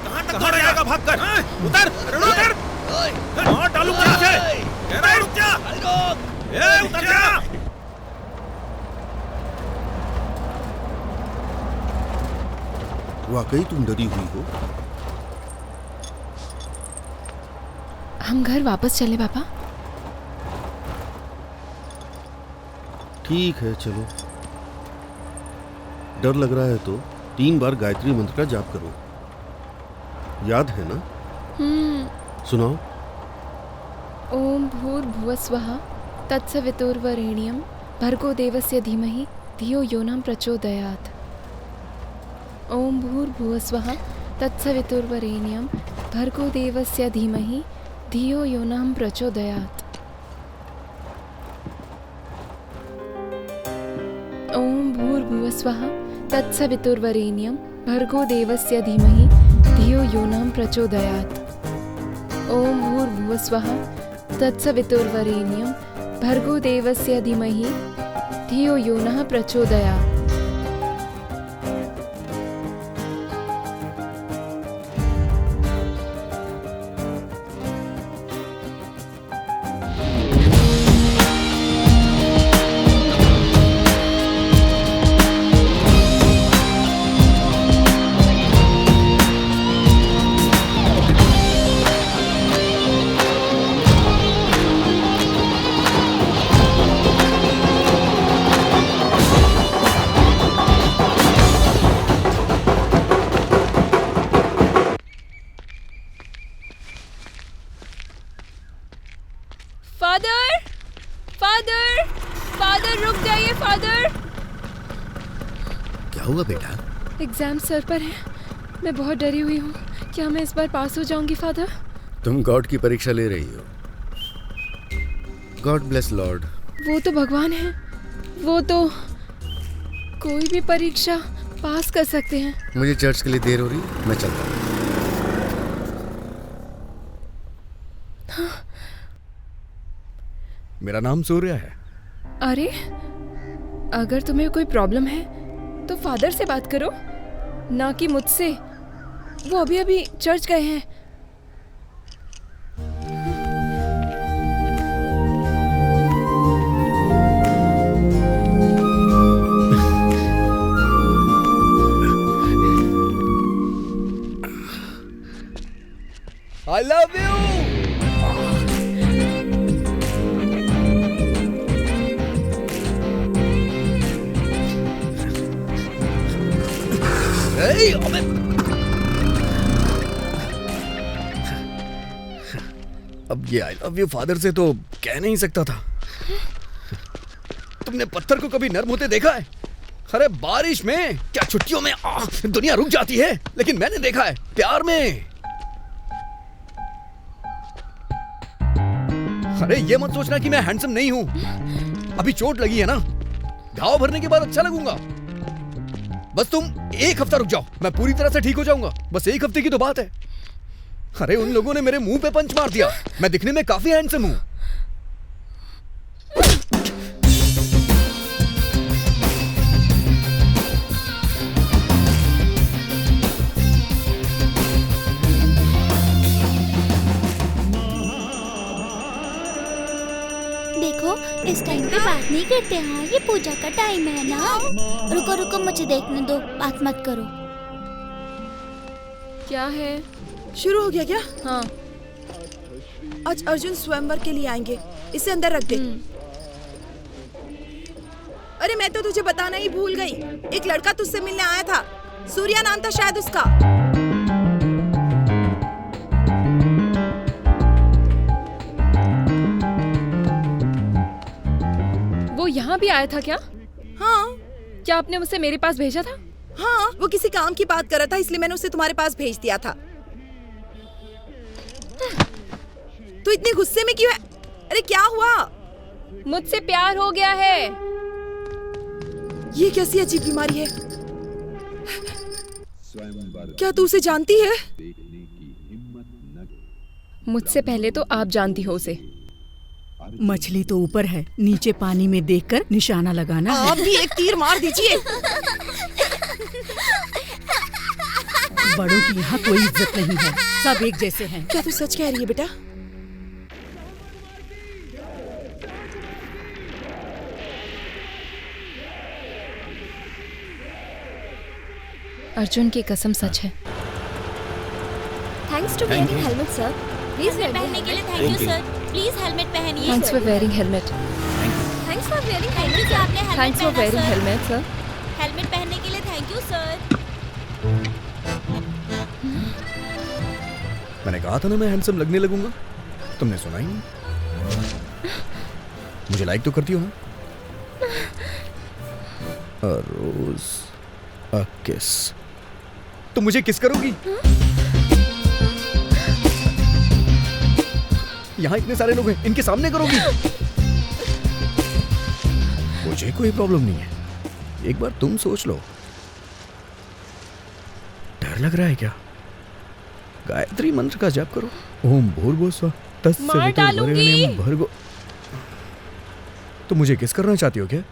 कहाँ तक जाएगा भागकर? उतर उतर। हाँ डालूंगा इसे। रुक जा। उतर जा। वाकई तुम डरी हुई हो? हम घर वापस चले पापा। ठीक है चलो। डर लग रहा है तो 3 बार गायत्री मंत्र का जाप करो। याद है ना? सुनाओ। ओम भूर्भुवस्वः तत्सवितुर्वरेण्यं भर्गो देवस्य धीमहि धियो यो न प्रचोदयात्। ओम भूर्भुवस्वः तत्सवितुर्वरेण्यं भर्गो देवस्य धीमहि धियो यो न प्रचोदयात्। ओम भूर्भुवस्वः तत्सवितुर्वरेण्यं भर्गो देवस्य धीमहि धियो यो न प्रचोदयात्। ओम भूर्भुवस्वः तत्सवितुर्वरेण्यं भर्गो देवस्य धीमहि धियो यो न प्रचोदयात्। फादर रुक जाइए फादर। क्या हुआ बेटा? एग्जाम सर पर है, मैं बहुत डरी हुई हूँ। क्या मैं इस बार पास हो जाऊंगी फादर? तुम गॉड की परीक्षा ले रही हो। God bless Lord. वो तो भगवान है, वो तो कोई भी परीक्षा पास कर सकते हैं। मुझे चर्च के लिए देर हो रही, मैं चलता हूँ। मेरा नाम सूर्य है। अरे अगर तुम्हें कोई प्रॉब्लम है तो फादर से बात करो, ना कि मुझसे। वो अभी अभी चर्च गए हैं। I love you. Hey, अब ये आई लव यू फादर से तो कह नहीं सकता था। तुमने पत्थर को कभी नर्म होते देखा है? अरे बारिश में क्या छुट्टियों में दुनिया रुक जाती है, लेकिन मैंने देखा है प्यार में। अरे ये मत सोचना कि मैं हैंडसम नहीं हूं। अभी चोट लगी है ना, घाव भरने के बाद अच्छा लगूंगा। बस तुम 1 हफ्ता रुक जाओ, मैं पूरी तरह से ठीक हो जाऊंगा। बस 1 हफ्ते की तो बात है। अरे उन लोगों ने मेरे मुंह पे पंच मार दिया। मैं दिखने में काफी हैंडसम हूं। देखो इस टाइम पे बात नहीं करते। हाँ ये पूजा का टाइम है ना। रुको रुको मुझे देखने दो, बात मत करो। क्या है? शुरू हो गया क्या? हाँ। आज अर्जुन स्वयंवर के लिए आएंगे, इसे अंदर रख दे। अरे मैं तो तुझे बताना ही भूल गई। एक लड़का तुझसे मिलने आया था, सूर्या नाम था शायद उसका। वो यहाँ भी आया था क्या? हाँ। क्या आपने उसे मेरे पास भेजा था? हाँ, वो किसी काम की बात कर रहा था, इसलिए मैंने उसे तुम्हारे पास भेज दिया था। तू इतनी गुस्से में क्यों है? अरे क्या हुआ? मुझसे प्यार हो गया है। ये कैसी अजीब बीमारी है? क्या तू उसे जानती है? मुझसे पहले तो आप जानती हो उसे। मछली तो ऊपर है, नीचे पानी में देखकर निशाना लगाना है। आप भी एक तीर मार दीजिए। बड़ों की यहाँ कोई इज्जत नहीं है, सब एक जैसे हैं। क्या तू सच कह रही है बेटा? अर्जुन की कसम सच है। Thanks to wearing helmet sir. Please पहनने के लिए thank you sir. Please helmet पहनिए। Thanks for wearing helmet. Thanks for wearing thank you कि आपने helmet thanks for wearing helmet sir. Helmet पहनने के लिए थैंक यू सर। मैंने कहा था ना मैं हैंडसम लगने लगूंगा, तुमने सुना ही नहीं। मुझे लाइक तो करती हो ना? A rose, a kiss। तो मुझे किस करोगी? यहाँ इतने सारे लोग हैं, इनके सामने करोगी? मुझे कोई प्रॉब्लम नहीं है, एक बार तुम सोच लो। डर लग रहा है क्या? गायत्री मंत्र का जाप करो। ओम भूर्भुवस्सुवः तत्सवितुर्वरेण्यं भर्गो। तो मुझे किस करना चाहती हो क्या?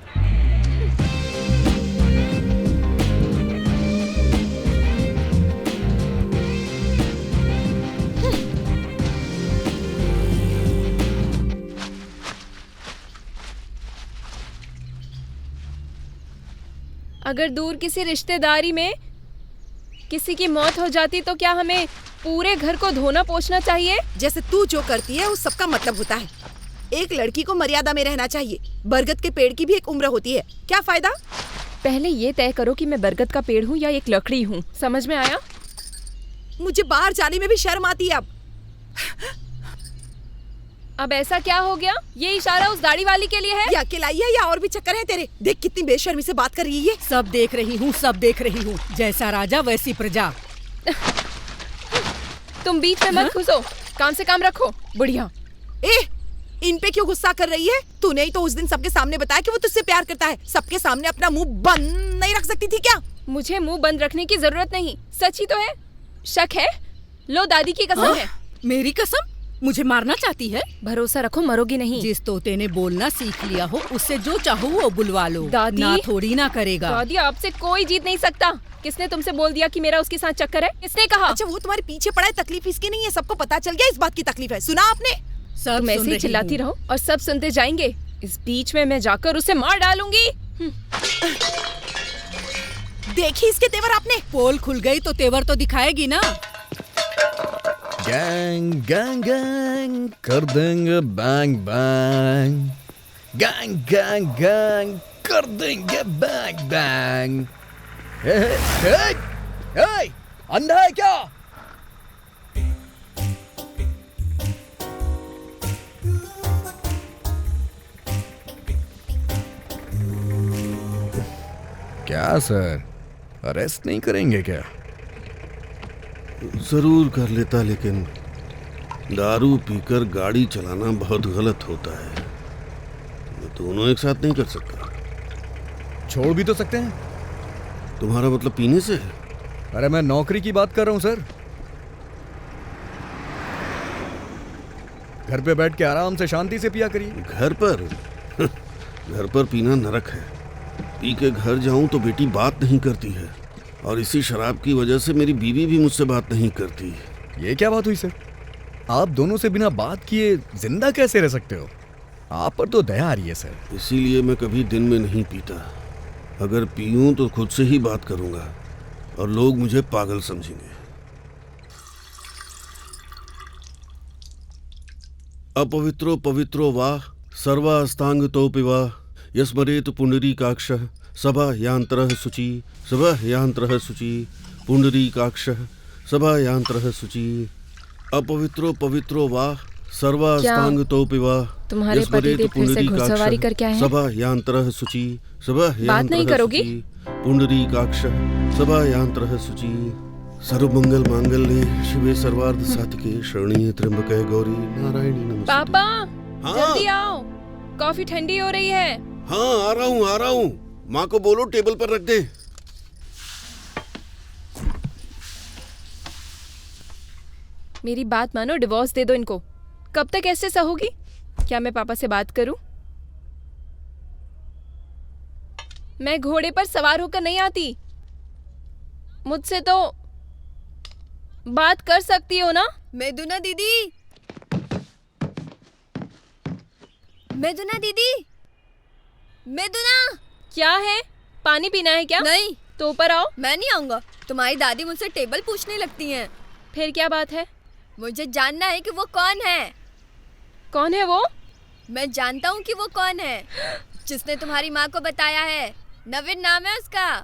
अगर दूर किसी रिश्तेदारी में किसी की मौत हो जाती तो क्या हमें पूरे घर को धोना पोंछना चाहिए? जैसे तू जो करती है उस सबका मतलब होता है। एक लड़की को मर्यादा में रहना चाहिए। बरगद के पेड़ की भी एक उम्र होती है, क्या फायदा? पहले ये तय करो कि मैं बरगद का पेड़ हूँ या एक लकड़ी हूँ। समझ में आया? मुझे बाहर जाने में भी शर्म आती है अब ऐसा क्या हो गया? ये इशारा उस दाढ़ी वाली के लिए है? ये अकेला ही है या और भी चक्कर है तेरे? देख कितनी बेशर्मी से बात कर रही है। सब देख रही हूँ, सब देख रही हूँ। जैसा राजा वैसी प्रजा। तुम बीच में मत घुसो, काम से काम रखो। बुढ़िया। इन पे क्यों गुस्सा कर रही है? तूने ही तो उस दिन सबके सामने बताया कि वो तुझसे प्यार करता है। सबके सामने अपना मुंह बंद नहीं रख सकती थी क्या? मुझे मुंह बंद रखने की जरूरत नहीं, सच ही तो है। शक है? लो दादी की कसम है। मेरी कसम? मुझे मारना चाहती है? भरोसा रखो, मरोगी नहीं। जिस तोते ने बोलना सीख लिया हो उससे जो चाहो वो बुलवा लो। दादी ना थोड़ी ना करेगा। दादी आपसे कोई जीत नहीं सकता। किसने तुमसे बोल दिया कि मेरा उसके साथ चक्कर है? किसने कहा? अच्छा वो तुम्हारे पीछे पड़ा है, तकलीफ इसकी नहीं है, सबको पता चल गया इस बात की तकलीफ है। सुना आपने? तुम ऐसे ही चिल्लाती रहो और सब सुनते जाएंगे। इस बीच में मैं जाकर उसे मार डालूंगी। देखी इसके तेवर आपने? पोल खुल गई तो तेवर तो दिखाएगी ना। गैंग गैंग गैंग कर देंगे bang bang. Gang gang gang कर देंगे बैंग बैंग। हे हे हे अंधा है क्या? क्या सर, अरेस्ट नहीं करेंगे क्या? जरूर कर लेता, लेकिन दारू पीकर गाड़ी चलाना बहुत गलत होता है। मैं दोनों एक साथ नहीं कर सकता। छोड़ भी तो सकते हैं। तुम्हारा मतलब पीने से? अरे मैं नौकरी की बात कर रहा हूं सर। घर पे बैठ के आराम से शांति से पिया करिए। घर पर? घर पर पीना नरक है। पी के घर जाऊं तो बेटी बात नहीं करती है, और इसी शराब की वजह से मेरी बीवी भी मुझसे बात नहीं करती। ये क्या बात हुई सर? आप दोनों से बिना बात किए जिंदा कैसे रह सकते हो? आप पर तो दया आ रही है सर। इसीलिए मैं कभी दिन में नहीं पीता। अगर पीऊं तो खुद से ही बात करूंगा और लोग मुझे पागल समझेंगे। अपवित्रो पवित्रो वा सर्वास्तांग तो पिवा यस्मरेत पुंडरीकाक्षः सभायांतरः शुचि सभायांतरः शुचि पुंडरीकाक्षः सभायांतरः शुचि। अपवित्रो पवित्रो वा सर्वास्तांग तो पिवा तुम्हारे पति देव फिर से घुड़सवारी करके आए हैं? सभायांतरः शुचि बात नहीं करोगी? पुंडरीकाक्षः सभायांतरः शुचि। सर्वमंगल मांगल्ये शिवे सर्वार्थ साधिके शरण्ये त्र्यंबके गौरी नारायणी नमोस्तुते। पापा जल्दी आओ। कॉफी ठंडी हो रही है। हाँ आ रहा हूँ। माँ को बोलो टेबल पर रख दे। मेरी बात मानो, डिवोर्स दे दो इनको। कब तक ऐसे सहोगी? क्या मैं पापा से बात करूं? मैं घोड़े पर सवार होकर नहीं आती। मुझसे तो बात कर सकती हो ना? मेदुना दीदी, मेदुना दीदी, मेदुना। क्या है? पानी पीना है क्या? नहीं। तो ऊपर आओ। मैं नहीं आऊंगा। तुम्हारी दादी मुझसे टेबल पूछने लगती हैं। फिर क्या बात है? मुझे जानना है कि वो कौन है। कौन है वो? मैं जानता हूँ कि वो कौन है, जिसने तुम्हारी माँ को बताया है। नवीन नाम है उसका।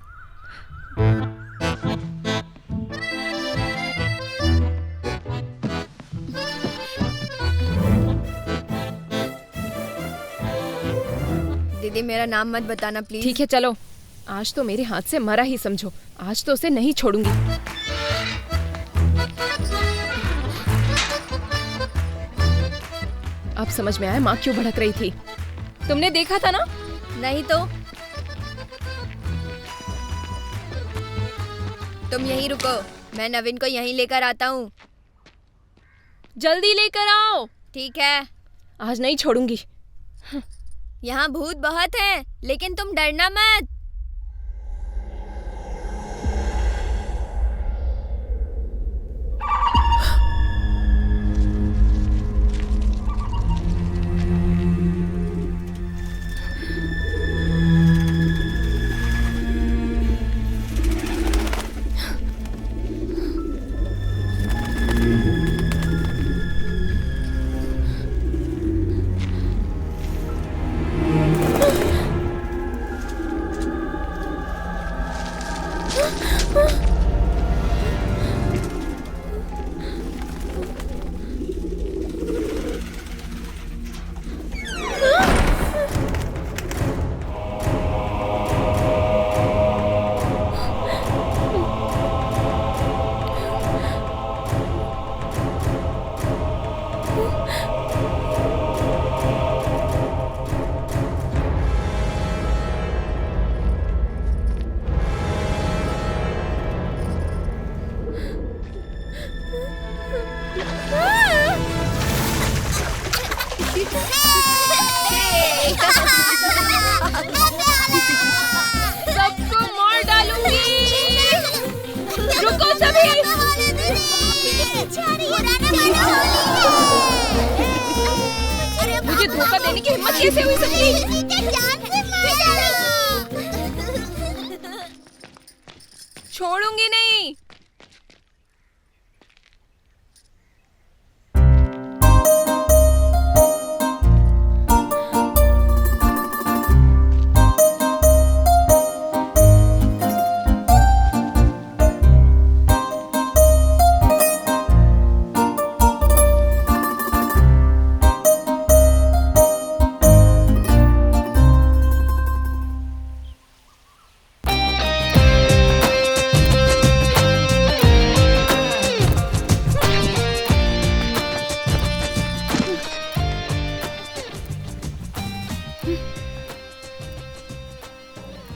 दीदी मेरा नाम मत बताना प्लीज। ठीक है चलो, आज तो मेरे हाथ से मरा ही समझो। आज तो उसे नहीं छोड़ूंगी। अब समझ में आया माँ क्यों भड़क रही थी। तुमने देखा था ना? नहीं तो। तुम यहीं रुको, मैं नवीन को यहीं लेकर आता हूँ। जल्दी लेकर आओ। ठीक है। आज नहीं छोड़ूंगी। यहाँ भूत बहुत हैं, लेकिन तुम डरना मत। सबको मार डालूंगी। रुको सभी। मुझे धोखा देने की हिम्मत कैसे हुई सबकी? छोड़ूंगी नहीं।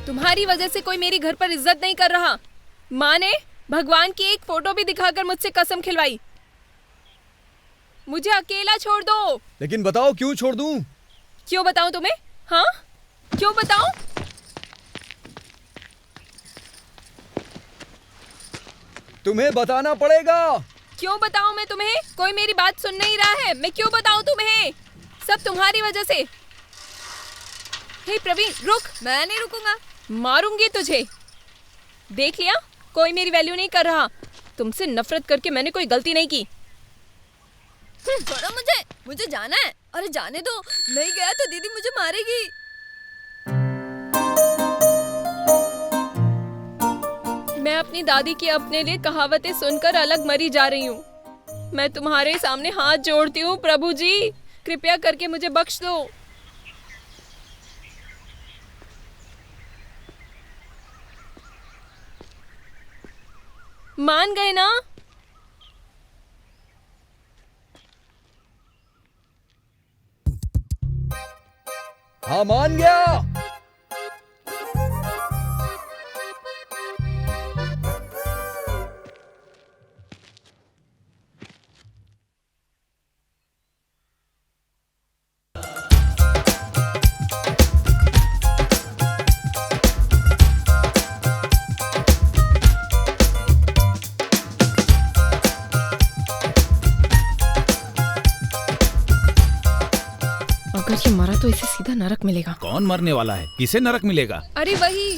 तुम्हारी वजह से कोई मेरी घर पर इज्जत नहीं कर रहा। माँ ने भगवान की एक फोटो भी दिखाकर मुझसे कसम खिलवाई। मुझे अकेला छोड़ दो। लेकिन बताओ क्यों छोड़ दूं? क्यों बताऊं तुम्हें? हाँ, क्यों बताऊं? तुम्हें बताना पड़ेगा। क्यों बताऊं मैं तुम्हें? कोई मेरी बात सुन नहीं रहा है। मैं क्यों बताऊं तुम्हें? सब तुम्हारी वजह से। हे प्रवीण रुक। मैं नहीं रुकूंगा। मारूंगी तुझे। देख लिया, कोई मेरी वैल्यू नहीं कर रहा। तुमसे नफरत करके मैंने कोई गलती नहीं की। छोड़ो मुझे जाना है। अरे जाने दो, नहीं गया तो दीदी मुझे मारेगी। मैं अपनी दादी की अपने लिए कहावतें सुनकर अलग मरी जा रही हूँ। मैं तुम्हारे सामने हाथ जोड़ती हूँ प्रभु जी, कृपया करके मुझे बख्श दो। मान गए ना? हाँ मान गया। अगर ये मरा तो इसे सीधा नरक मिलेगा। कौन मरने वाला है? किसे नरक मिलेगा? अरे वही।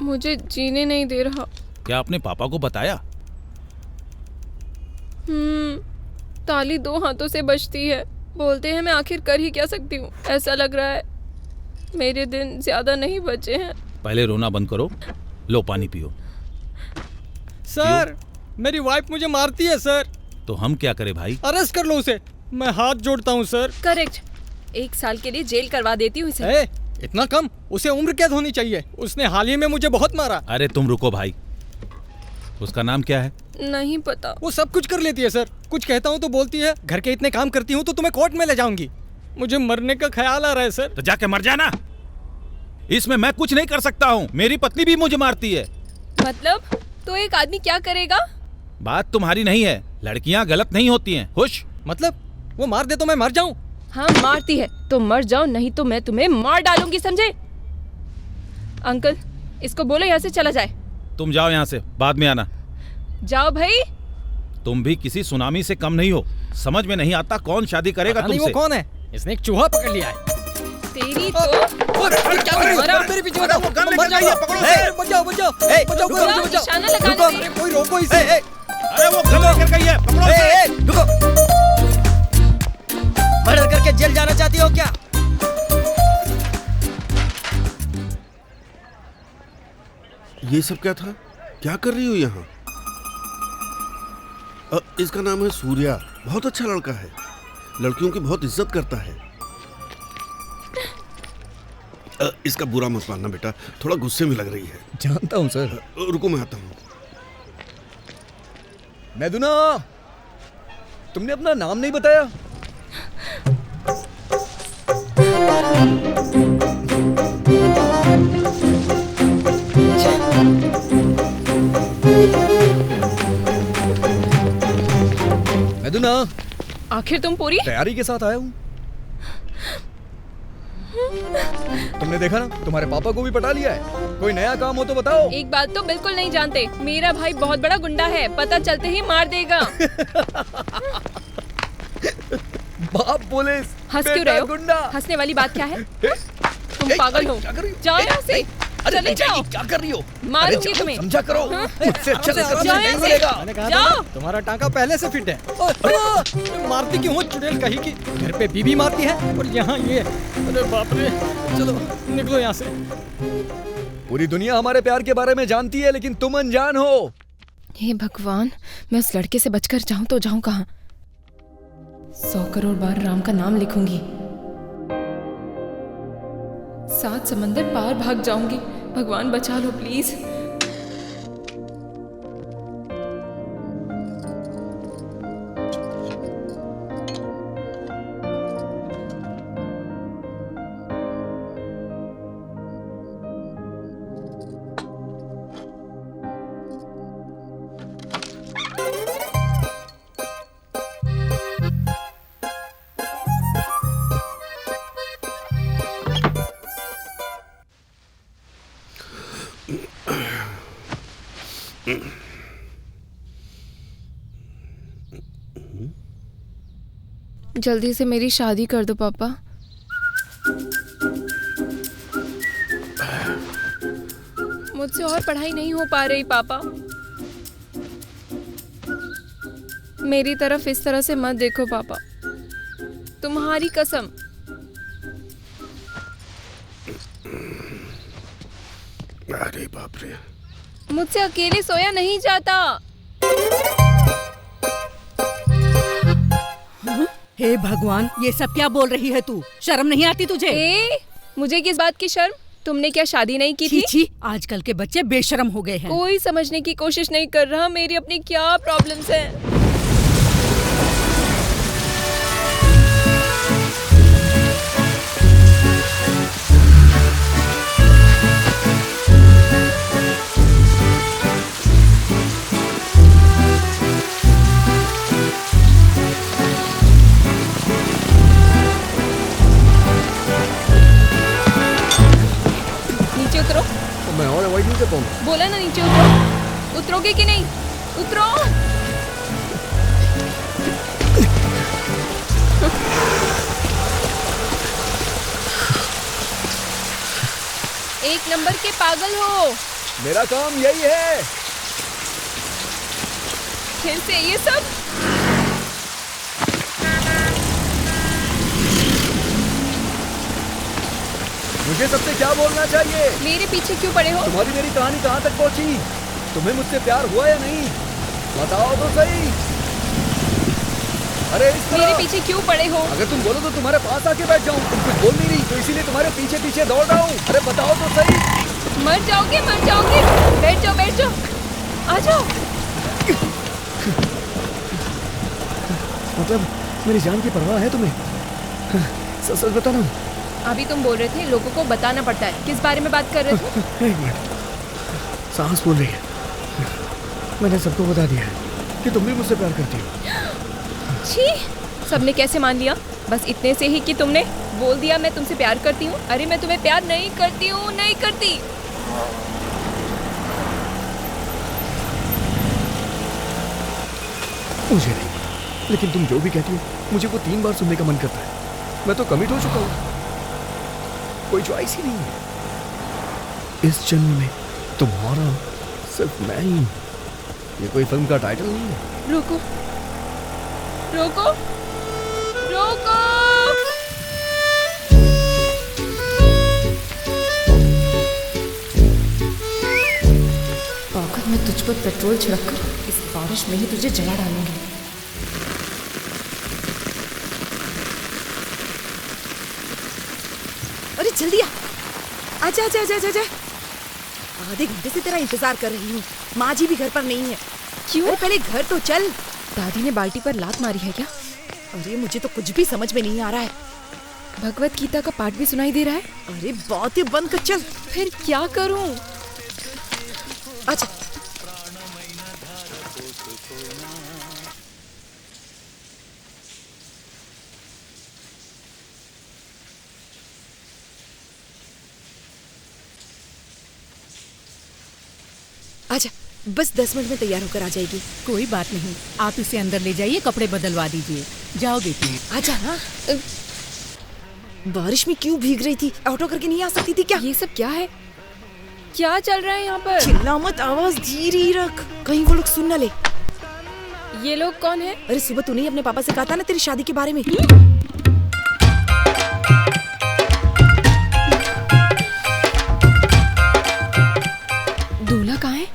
मुझे जीने नहीं दे रहा। क्या आपने पापा को बताया? ताली 2 हाथों से बजती है। बोलते हैं मैं आखिर कर ही क्या सकती हूँ। ऐसा लग रहा है मेरे दिन ज्यादा नहीं बचे हैं। पहले रोना बंद करो, लो पानी पियो। सर मेरी वाइफ मुझे मारती है सर। तो हम क्या करें भाई? अरेस्ट कर लो उसे, मैं हाथ जोड़ता हूँ सर। करेक्ट, 1 साल के लिए जेल करवा देती हूँ इसे। इतना कम? उसे उम्र कैद होनी चाहिए। उसने हाल ही में मुझे बहुत मारा। अरे तुम रुको भाई, उसका नाम क्या है? नहीं पता। वो सब कुछ कर लेती है सर। कुछ कहता हूँ तो बोलती है घर के इतने काम करती हूँ तो तुम्हें कोर्ट में ले जाऊंगी। मुझे मरने का ख्याल आ रहा है सर। तो जाके मर जाना। इसमें मैं कुछ नहीं कर सकता हूँ, मेरी पत्नी भी मुझे मारती है। मतलब तो एक आदमी क्या करेगा? बात तुम्हारी नहीं है, लड़कियाँ गलत नहीं होती हैं। खुश? मतलब वो मार दे तो मैं मर जाऊं? हाँ मारती है तो मर जाओ, नहीं तो मैं तुम्हें मार डालूंगी, समझे? अंकल इसको बोलो यहाँ से चला जाए। तुम जाओ यहाँ से, बाद में आना। जाओ भाई। तुम भी किसी सुनामी से कम नहीं हो। समझ में नहीं आता कौन शादी करेगा तुमसे। वो कौन है? इसने एक चूहा पकड़ लिया है। तेरी तो क्या कर रही हो? मेरे पीछे बताओ, मर जाइए। बचाओ बचाओ बचाओ, निशाना लगाने दे। कोई रोको इसे। अरे वो गन लेकर गई है, पकड़ो उसे। रुको, मर्डर करके जेल जाना चाहती हो क्या? ये सब क्या था? क्या कर रही हो यहाँ? इसका नाम है सूर्या। बहुत अच्छा लड़का है, लड़कियों की बहुत इज्जत करता है। इसका बुरा मत मानना बेटा, थोड़ा गुस्से में लग रही है। जानता हूँ सर। रुको मैं आता हूँ। मैदुना, तुमने अपना नाम नहीं बताया। मैदुना, आखिर तुम पूरी तैयारी के साथ आया हूँ। तुमने देखा ना, तुम्हारे पापा को भी पटा लिया है। कोई नया काम हो तो बताओ। एक बात तो बिल्कुल नहीं जानते, मेरा भाई बहुत बड़ा गुंडा है, पता चलते ही मार देगा। बाप पुलिस, हंस क्यों रहे हो? गुंडा। हंसने वाली बात क्या है? तुम पागल हो। जाओ यहाँ से, चले जाओ। क्या कर रही हो? मारूंगी तुम्हें। समझा करो। मुझसे अच्छा जाओ नहीं यहाँ मिलेगा। से। जाओ। तुम्हारा टांका पहले से फिट है। मारती क्यों हो चुड़ैल कहीं की? घर पे बीबी मारती है और यहाँ ये। अरे बाप रे, चलो निकलो यहाँ से। पूरी दुनिया हमारे प्यार के बारे में जानती है, लेकिन तुम अनजान हो। हे भगवान, मैं उस लड़के से बचकर जाऊं तो जाऊं कहाँ? 100 करोड़ बार राम का नाम लिखूंगी, 7 समंदर पार भाग जाऊंगी। भगवान बचा लो प्लीज। जल्दी से मेरी शादी कर दो पापा। मुझसे और पढ़ाई नहीं हो पा रही पापा। मेरी तरफ इस तरह से मत देखो पापा, तुम्हारी कसम। अरे बाप रे, मुझसे अकेले सोया नहीं जाता। हे भगवान, ये सब क्या बोल रही है तू? शर्म नहीं आती तुझे? मुझे किस बात की शर्म? तुमने क्या शादी नहीं की थी? छी, आजकल के बच्चे बेशर्म हो गए हैं। कोई समझने की कोशिश नहीं कर रहा मेरी अपनी क्या प्रॉब्लम्स हैं। नीचे उतरो। तो मैं और अवॉइड नहीं कर पाऊंगा। बोला ना नीचे उतरो। उतरोगे कि नहीं? उतरो। एक नंबर के पागल हो। मेरा काम यही है। फिर से ये सब। मुझे सबसे क्या बोलना चाहिए? मेरे पीछे क्यों पड़े हो? तुम्हारी मेरी कहानी कहाँ तक पहुँची? तुम्हें मुझसे प्यार हुआ या नहीं? बताओ तो सही। अरे इस तरह। मेरे पीछे क्यों पड़े हो? अगर तुम बोलो तो तुम्हारे पास आके बैठ जाऊं। तुम कुछ बोल नहीं रही तो इसीलिए तुम्हारे पीछे पीछे दौड़ रहा हूँ। अरे बताओ तो सही। मर जाओगे, मर जाओगे। बैठ जाओ, बैठ जाओ। आ जाओ। मतलब मेरी जान की परवाह है तुम्हें? सच सच बताना। अभी तुम बोल रहे थे लोगों को बताना पड़ता है। किस बारे में बात कर रहे थे? एक मिनट। सांस बोल रही है। मैंने सबको बता दिया है कि तुम भी मुझसे प्यार करती हो। छी, सबने कैसे मान लिया? बस इतने से ही कि तुमने बोल दिया मैं तुमसे प्यार करती हूँ। अरे मैं तुम्हें प्यार नहीं करती हूँ, नहीं करती। मुझे नहीं, लेकिन तुम जो भी कहती हो मुझे वो 3 बार सुनने का मन करता है। मैं तो कमिट हो चुका हूँ। कोई चॉइस ही नहीं है। इस जन्म में तुम्हारा सिर्फ मैं ही हूँ। ये कोई फिल्म का टाइटल नहीं है। रोको, रोको, रोको। औकात में तुझ पर पेट्रोल छिड़ककर इस बारिश में ही तुझे जला डालूंगी। अरे जल्दी आ। आजा आजा आजा आजा। आधे घंटे से तेरा इंतजार कर रही हूँ। माँ जी भी घर पर नहीं है। क्यों? अरे पहले घर तो चल। दादी ने बाल्टी पर लात मारी है क्या? अरे मुझे तो कुछ भी समझ में नहीं आ रहा है। भगवत गीता का पाठ भी सुनाई दे रहा है। अरे बातें बंद कर चल। फिर क्या करूं? अच्छा आजा, बस 10 मिनट में तैयार होकर आ जाएगी। कोई बात नहीं, आप इसे अंदर ले जाइए, कपड़े बदलवा दीजिए। जाओ बेटी। आजा ना। बारिश में क्यों भीग रही थी? ऑटो करके नहीं आ सकती थी क्या? ये सब क्या है? क्या चल रहा है यहाँ पर? चिल्ला मत, आवाज धीरे ही रख, कहीं वो लोग सुन न ले। ये लोग कौन है? अरे सुबह तूने ही अपने पापा से कहा था ना तेरी शादी के बारे में। दूल्हा कहाँ है?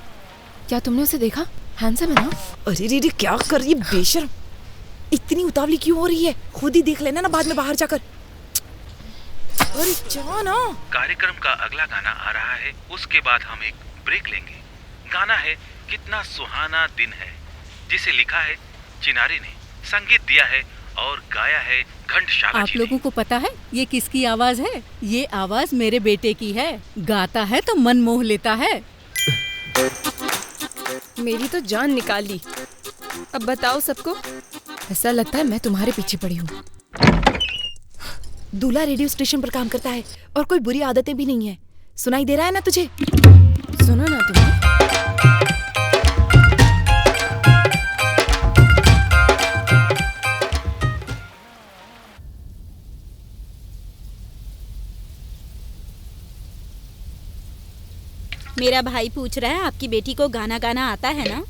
क्या तुमने उसे देखा? हैंडसम है ना? अरे रे क्या कर रही है बेशर्म? इतनी उतावली क्यों हो रही है? खुद ही देख लेना ना बाद में बाहर जाकर। अरे जा ना। कार्यक्रम का अगला गाना आ रहा है, उसके बाद हम एक ब्रेक लेंगे। गाना है कितना सुहाना दिन है, जिसे लिखा है चिनारी ने, संगीत दिया है और गाया है घंटशाला आप जी ने। लोगों को पता है ये किसकी आवाज है? ये आवाज मेरे बेटे की है। गाता है तो मन मोह लेता है। मेरी तो जान निकाल ली। अब बताओ सबको, ऐसा लगता है मैं तुम्हारे पीछे पड़ी हूँ। दूल्हा रेडियो स्टेशन पर काम करता है और कोई बुरी आदतें भी नहीं है। सुनाई दे रहा है ना तुझे? सुनो ना तुम्हें। मेरा भाई पूछ रहा है आपकी बेटी को गाना गाना आता है ना?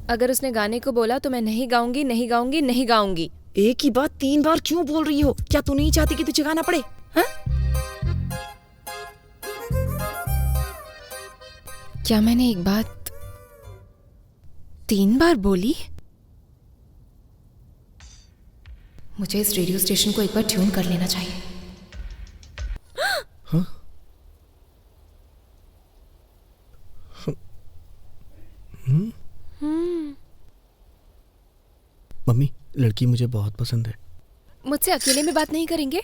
अगर उसने गाने को बोला तो मैं नहीं गाऊंगी, नहीं गाऊंगी, नहीं गाऊंगी। एक ही बात 3 बार क्यों बोल रही हो? क्या तू नहीं चाहती कि तुझे गाना पड़े? हाँ? क्या मैंने एक बात 3 बार बोली? मुझे इस रेडियो स्टेशन को एक बार ट्यून कर लेना चाहिए। हाँ? मम्मी, लड़की मुझे बहुत पसंद है। मुझसे अकेले में बात नहीं करेंगे?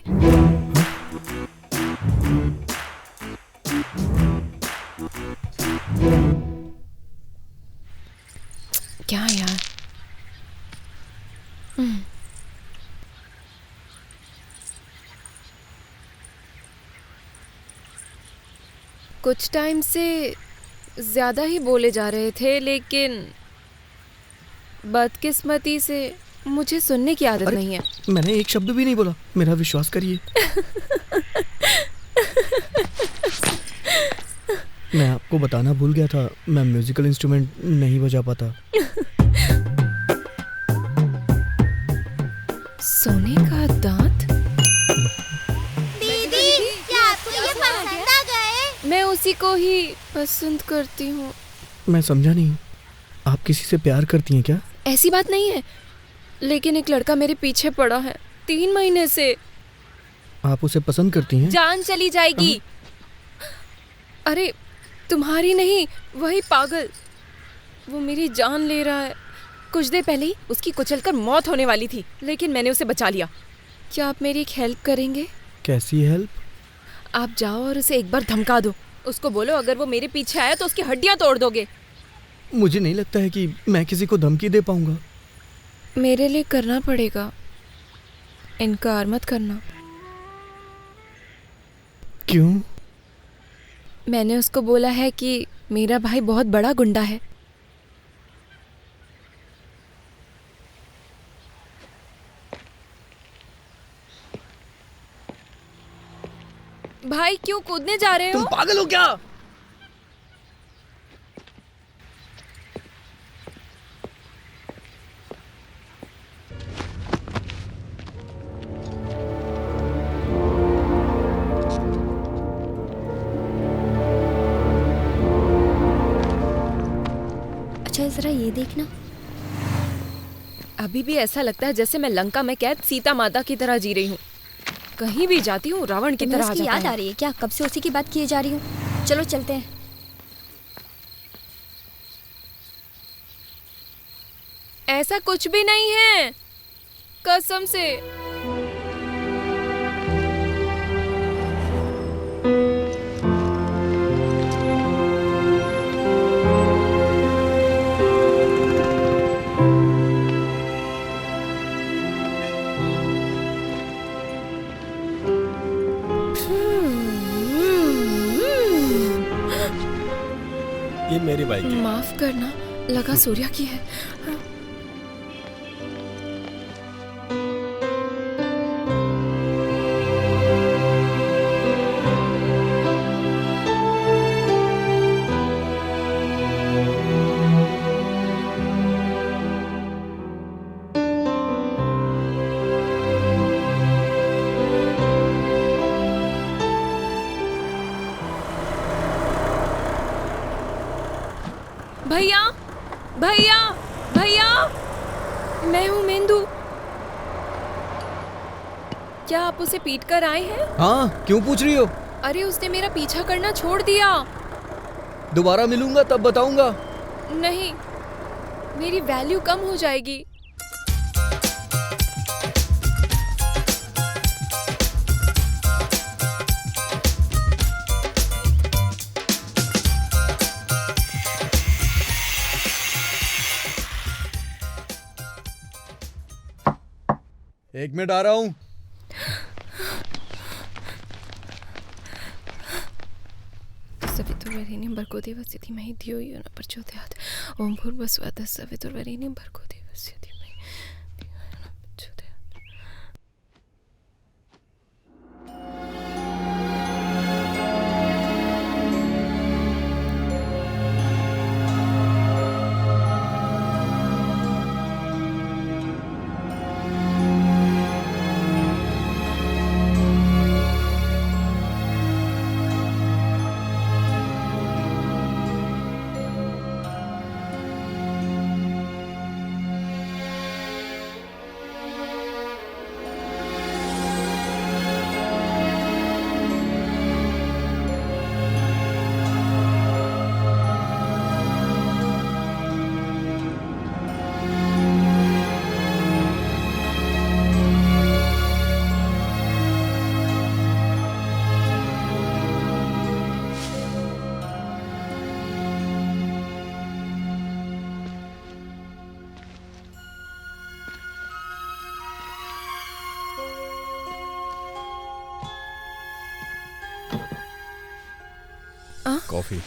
क्या यार? कुछ टाइम से ज्यादा ही बोले जा रहे थे, लेकिन बदकिस्मती से मुझे सुनने की आदत नहीं है। मैंने एक शब्द भी नहीं बोला, मेरा विश्वास करिए। मैं आपको बताना भूल गया था, मैं म्यूजिकल इंस्ट्रूमेंट नहीं बजा पाता। सोने का दांत? दीदी, क्या आपको ये पसंद आ गए? मैं उसी को ही पसंद करती हूँ। मैं समझा नहीं, आप किसी से प्यार करती हैं क्या? ऐसी बात नहीं है, लेकिन एक लड़का मेरे पीछे पड़ा है 3 महीने से। आप उसे पसंद करती हैं? जान चली जाएगी। अरे तुम्हारी नहीं, वही पागल, वो मेरी जान ले रहा है। कुछ देर पहले ही उसकी कुचलकर मौत होने वाली थी, लेकिन मैंने उसे बचा लिया। क्या आप मेरी एक हेल्प करेंगे? कैसी हेल्प? आप जाओ और उसे एक बार धमका दो। उसको बोलो अगर वो मेरे पीछे आया तो उसकी हड्डियां तोड़ दोगे। मुझे नहीं लगता है कि मैं किसी को धमकी दे पाऊंगा। मेरे लिए करना पड़ेगा, इनकार मत करना। क्यों? मैंने उसको बोला है कि मेरा भाई बहुत बड़ा गुंडा है। भाई क्यों कूदने जा रहे हो? तुम पागल हो क्या? अच्छा जरा ये देखना। अभी भी ऐसा लगता है जैसे मैं लंका में कैद सीता माता की तरह जी रही हूँ। कहीं भी जाती हूँ रावण की तरह आ जाता है। याद आ रही है क्या? कब से उसी की बात किए जा रही हूँ। चलो चलते हैं। ऐसा कुछ भी नहीं है, कसम से। ये मेरी बाइक है। माफ करना, लगा सूर्या की है। भैया भैया भैया, मैं हूँ मेंदू। क्या आप उसे पीट कर आए हैं? हाँ, क्यों पूछ रही हो? अरे उसने मेरा पीछा करना छोड़ दिया। दोबारा मिलूंगा तब बताऊंगा। नहीं, मेरी वैल्यू कम हो जाएगी। एक मिनट आ रहा हूँ। सवितुर्वरेण्यं भर्गो देवस्य धीमहि धियो यो न प्रचोदयात्। ओम भूर्भुवस्सुवः सवितुर्वरेण्यं भर्गो देवस्य धीमहि धियो यो न प्रचोदयात्। कॉफी।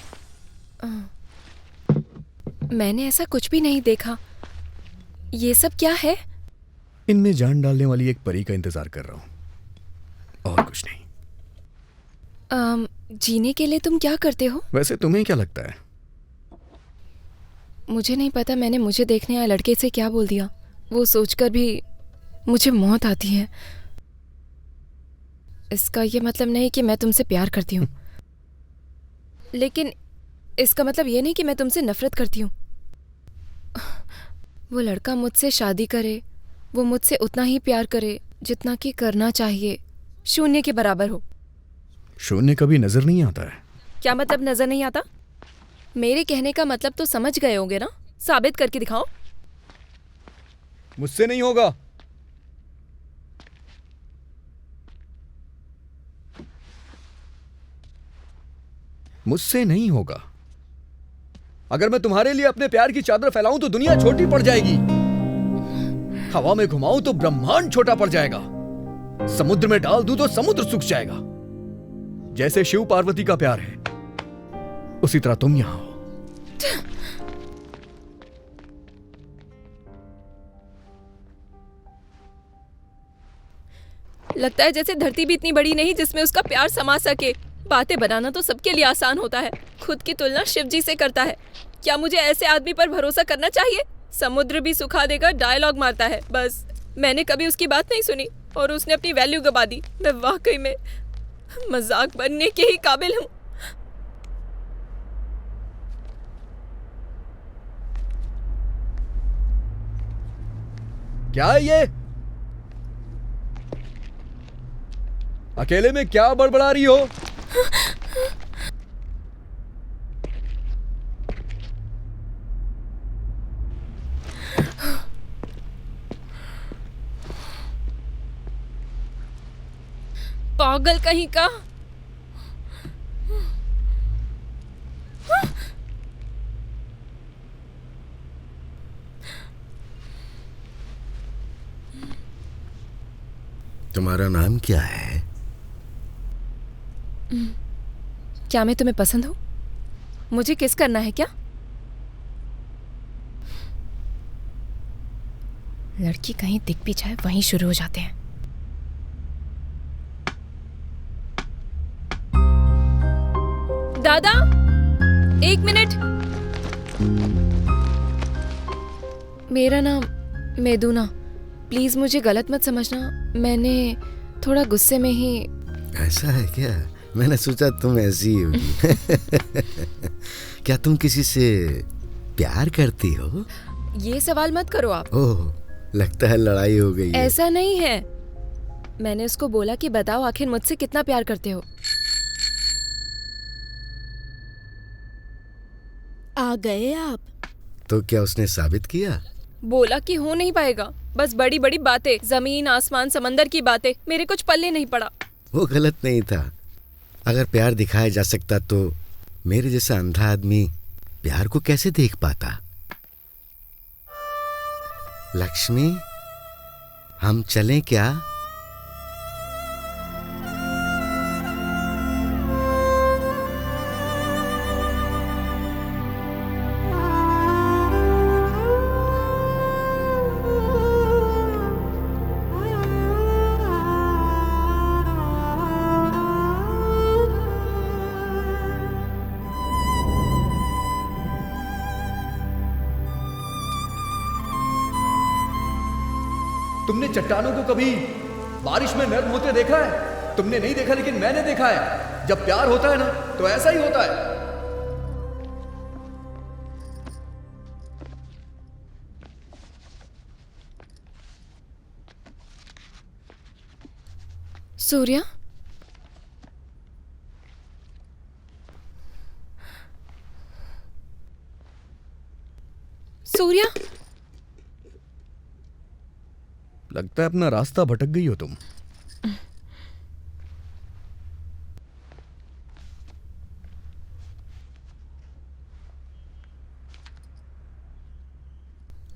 मैंने ऐसा कुछ भी नहीं देखा। ये सब क्या है? इनमें जान डालने वाली एक परी का इंतजार कर रहा हूं, और कुछ नहीं। जीने के लिए तुम क्या करते हो? वैसे तुम्हें क्या लगता है? मुझे नहीं पता मैंने मुझे देखने आए लड़के से क्या बोल दिया। वो सोचकर भी मुझे मौत आती है। इसका ये मतलब नहीं कि मैं तुमसे प्यार करती हूँ, लेकिन इसका मतलब ये नहीं कि मैं तुमसे नफरत करती हूँ। वो लड़का मुझसे शादी करे, वो मुझसे उतना ही प्यार करे जितना कि करना चाहिए, 0 के बराबर हो। 0 कभी नजर नहीं आता है। क्या मतलब नजर नहीं आता? मेरे कहने का मतलब तो समझ गए होंगे ना? साबित करके दिखाओ। मुझसे नहीं होगा। मुझसे नहीं होगा। अगर मैं तुम्हारे लिए अपने प्यार की चादर फैलाऊं तो दुनिया छोटी पड़ जाएगी। हवा में घुमाऊं तो ब्रह्मांड छोटा पड़ जाएगा। समुद्र में डाल दूं तो समुद्र सूख जाएगा। जैसे शिव पार्वती का प्यार है, उसी तरह तुम यहां हो। लगता है जैसे धरती भी इतनी बड़ी नहीं जिसमें उसका प्यार समा सके। बातें बनाना तो सबके लिए आसान होता है, खुद की तुलना शिव जी से करता है। क्या मुझे ऐसे आदमी पर भरोसा करना चाहिए? समुद्र भी सुखा देगा, डायलॉग मारता है बस। मैंने कभी उसकी बात नहीं सुनी और उसने अपनी वैल्यू गवा दी। मैं वाकई में मजाक बनने के ही काबिल हूँ। क्या है ये? अकेले में क्या बड़बड़ा रही हो? पागल कहीं का। तुम्हारा नाम क्या है? क्या मैं तुम्हें पसंद हूँ? मुझे किस करना है क्या? लड़की कहीं दिख भी जाए वहीं शुरू हो जाते हैं। दादा, 1 मिनट। मेरा नाम मेदुना। प्लीज मुझे गलत मत समझना, मैंने थोड़ा गुस्से में ही। ऐसा है क्या? मैंने सोचा तुम ऐसी ही होगी। क्या तुम किसी से प्यार करती हो? ये सवाल मत करो आप। ओह, लगता है लड़ाई हो गई है। ऐसा नहीं है। मैंने उसको बोला कि बताओ आखिर मुझसे कितना प्यार करते हो। आ गए आप? तो क्या उसने साबित किया? बोला कि हो नहीं पाएगा, बस बड़ी बड़ी बातें, जमीन आसमान समंदर की बातें। मेरे कुछ पल्ले नहीं पड़ा। वो गलत नहीं था। अगर प्यार दिखाया जा सकता तो मेरे जैसा अंधा आदमी प्यार को कैसे देख पाता? लक्ष्मी, हम चलें क्या? तुमने चट्टानों को कभी बारिश में नर्म होते देखा है? तुमने नहीं देखा, लेकिन मैंने देखा है। जब प्यार होता है ना तो ऐसा ही होता है। सूर्या, सूर्या, लगता है अपना रास्ता भटक गई हो तुम।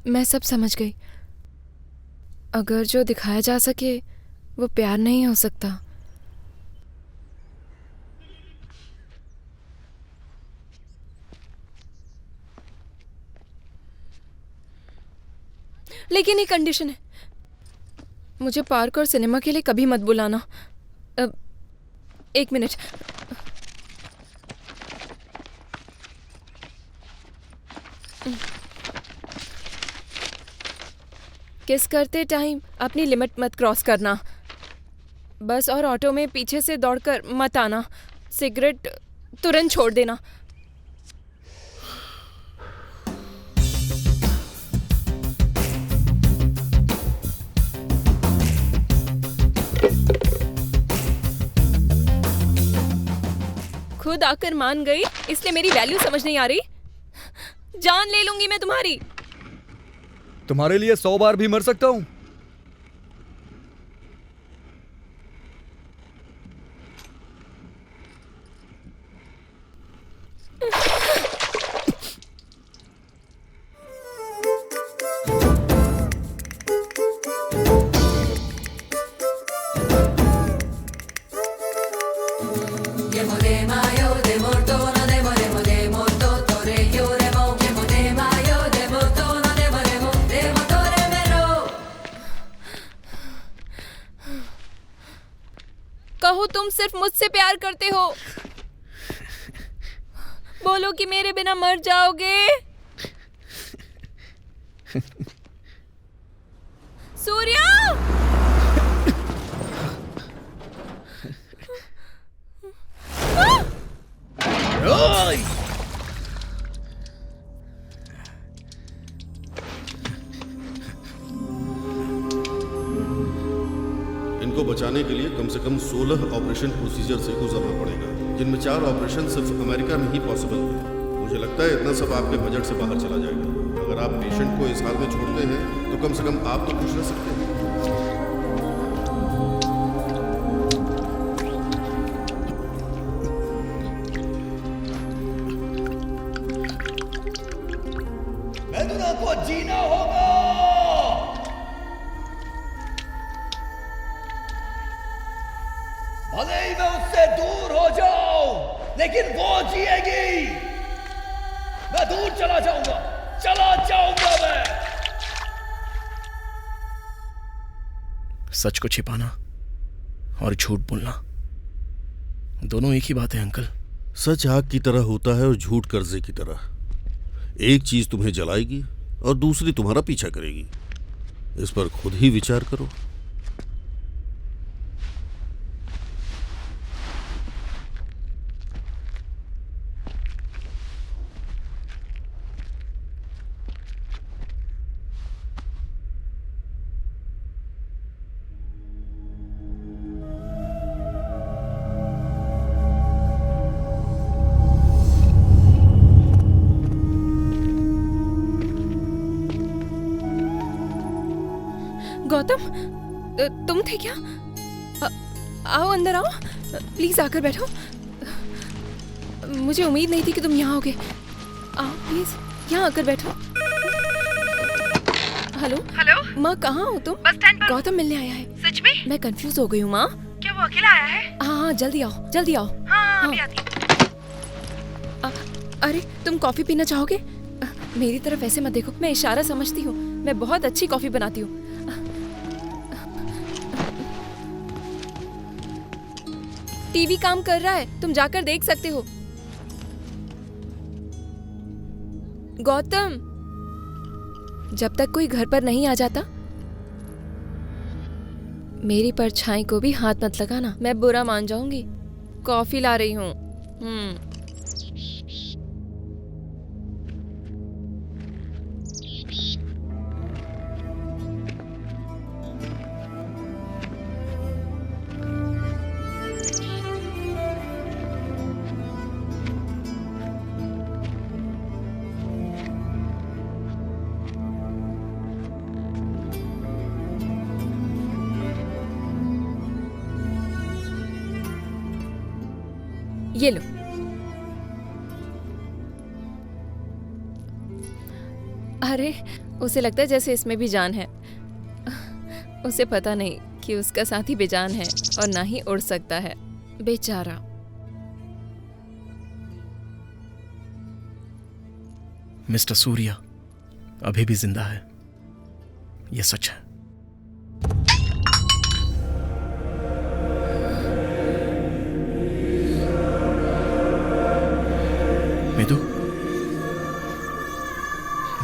मैं सब समझ गई। अगर जो दिखाया जा सके वो प्यार नहीं हो सकता। लेकिन एक कंडीशन है, मुझे पार्क और सिनेमा के लिए कभी मत बुलाना। एक मिनट। किस करते टाइम अपनी लिमिट मत क्रॉस करना। बस और ऑटो में पीछे से दौड़कर मत आना। सिगरेट तुरंत छोड़ देना। खुद आकर मान गई, इसलिए मेरी वैल्यू समझ नहीं आ रही। जान ले लूंगी मैं तुम्हारी। तुम्हारे लिए 100 बार भी मर सकता हूं। कहो तुम सिर्फ मुझसे प्यार करते हो। बोलो कि मेरे बिना मर जाओगे। सूर्या! इनको बचाने के लिए कम से कम 16 ऑपरेशन प्रोसीजर से गुजरना पड़ेगा, जिनमें 4 ऑपरेशन सिर्फ अमेरिका में ही पॉसिबल है। मुझे लगता है इतना सब आपके बजट से बाहर चला जाएगा। अगर आप पेशेंट को इस हाल में छोड़ते हैं तो कम से कम आप तो खुश रह सकते हैं। मैदुना को जीना होगा। भले ही मैं उससे दूर हो जाऊं, लेकिन वो जिएगी। मैं दूर चला जाऊंगा मैं। सच को छिपाना और झूठ बोलना दोनों एक ही बात है अंकल। सच आग की तरह होता है और झूठ कर्जे की तरह। एक चीज तुम्हें जलाएगी और दूसरी तुम्हारा पीछा करेगी। इस पर खुद ही विचार करो। गौतम, तुम थे क्या? आओ अंदर आओ, प्लीज आकर बैठो। मुझे उम्मीद नहीं थी कि तुम यहाँ आओगे। आओ प्लीज यहाँ आकर बैठो। हेलो हेलो माँ, कहाँ हो तुम? बस स्टैंड पर। गौतम मिलने आया है। सच में? मैं कंफ्यूज हो गई हूँ माँ। क्या वो अकेला आया है? हाँ जल्दी आओ जल्दी आओ। हाँ अभी आती हूँ। अरे तुम कॉफी पीना चाहोगे? मेरी तरफ ऐसे मत देखो, मैं इशारा समझती हूँ। मैं बहुत अच्छी कॉफी बनाती हूँ। टीवी काम कर रहा है, तुम जाकर देख सकते हो। गौतम, जब तक कोई घर पर नहीं आ जाता मेरी परछाई को भी हाथ मत लगाना, मैं बुरा मान जाऊंगी। कॉफी ला रही हूँ। ये लो। अरे उसे लगता है जैसे इसमें भी जान है। उसे पता नहीं कि उसका साथी बेजान है और ना ही उड़ सकता है, बेचारा। मिस्टर सूर्या अभी भी जिंदा है। ये सच है। मेदू,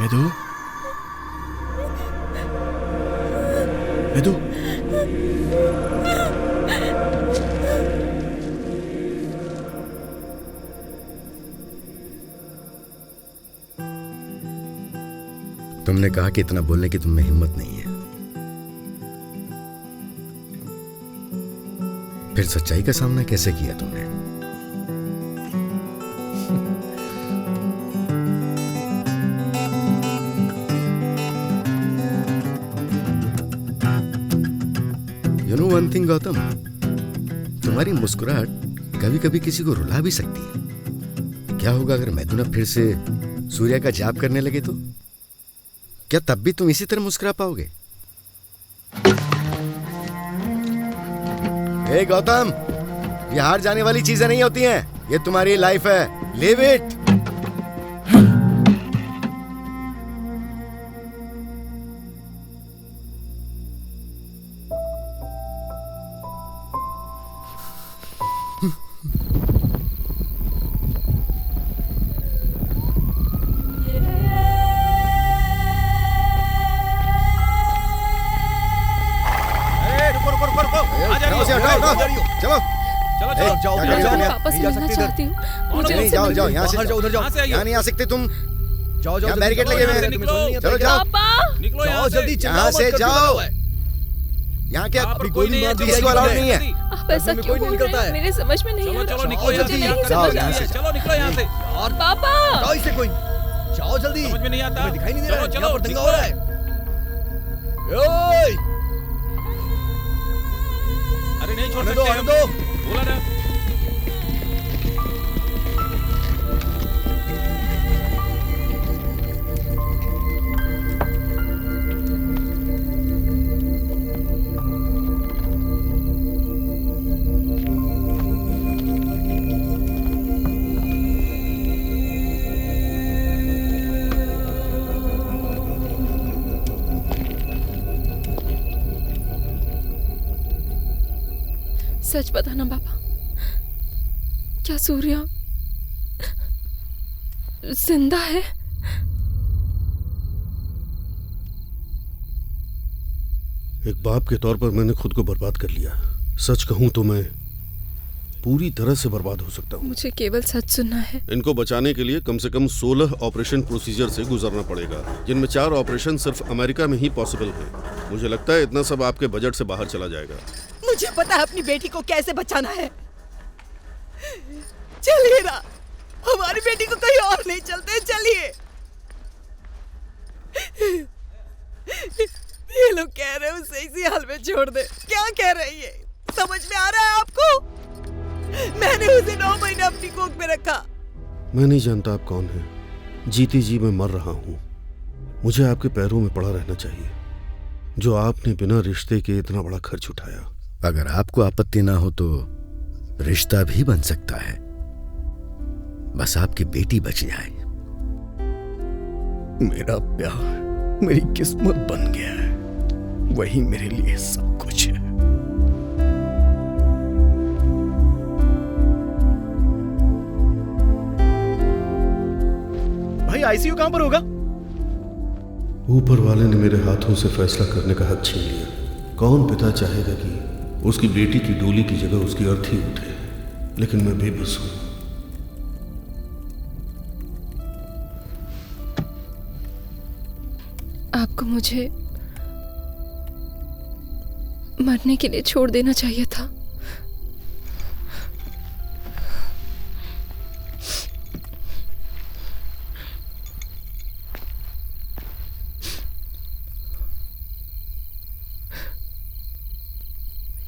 मेदू, मेदू, तुमने कहा कि इतना बोलने की तुम में हिम्मत नहीं है, फिर सच्चाई का सामना कैसे किया तुमने? You know one thing Gautam, तुम्हारी मुस्कुराहट कभी कभी किसी को रुला भी सकती है। क्या होगा अगर मैथुन अब फिर से सूर्या का जाप करने लगे तो? क्या तब भी तुम इसी तरह मुस्कुरा पाओगे? हे गौतम, ये हार जाने वाली चीजें नहीं होती हैं, ये तुम्हारी लाइफ है, लिव इट। पापा से मिलना चाहती हूँ। मुझे जाओ जाओ यहाँ से, उधर जाओ, यहाँ नहीं आ सकते तुम। जाओ जाओ, बैरिकेड लगे हुए हैं। चलो जाओ, निकलो यहाँ जल्दी, यहाँ से जाओ। यहाँ क्या किसी को अलाउड नहीं है? आप ऐसा क्यों बोल रहे हैं? मेरे समझ में नहीं आ रहा। चलो निकलो जल्दी, चलो निकलो यहाँ से। और पापा जाओ, इससे कोई जाओ जल्दी, समझ में नहीं आता, दिखाई नहीं दे रहा, यहाँ पर दंगा हो रहा है। अरे नहीं छोड़ सकते हम, बोला ना। सच बताना पापा, क्या सूर्या जिंदा है? एक बाप के तौर पर मैंने खुद को बर्बाद कर लिया। सच कहूं तो मैं पूरी तरह से बर्बाद हो सकता हूं। मुझे केवल सच सुनना है। इनको बचाने के लिए कम से कम 16 ऑपरेशन प्रोसीजर से गुजरना पड़ेगा, जिनमें 4 ऑपरेशन सिर्फ अमेरिका में ही पॉसिबल है। मुझे लगता है इतना सब आपके बजट से बाहर चला जाएगा। मुझे पता है अपनी बेटी को कैसे बचाना है। चलिए ना, हमारी बेटी को कहीं और नहीं चलते, चलिए। ये लोग कह रहे हैं उसे इसी हाल में छोड़ दे। क्या कह रही है, समझ में आ रहा है आपको? मैंने उसे 9 महीने अपनी कोख में रखा। मैं नहीं जानता आप कौन हैं। जीती जी मैं मर रहा हूँ। मुझे आपके पैरों में पड़ा रहना चाहिए, जो आपने बिना रिश्ते के इतना बड़ा खर्च उठाया। अगर आपको आपत्ति ना हो तो रिश्ता भी बन सकता है, बस आपकी बेटी बच जाए। मेरा प्यार मेरी किस्मत बन गया है, वही मेरे लिए सब कुछ है। भाई आईसीयू कहां पर होगा? ऊपर वाले ने मेरे हाथों से फैसला करने का हक छीन लिया। कौन पिता चाहेगा कि उसकी बेटी की डोली की जगह उसकी अर्थी उठे, लेकिन मैं बेबस हूं। आपको मुझे मरने के लिए छोड़ देना चाहिए था।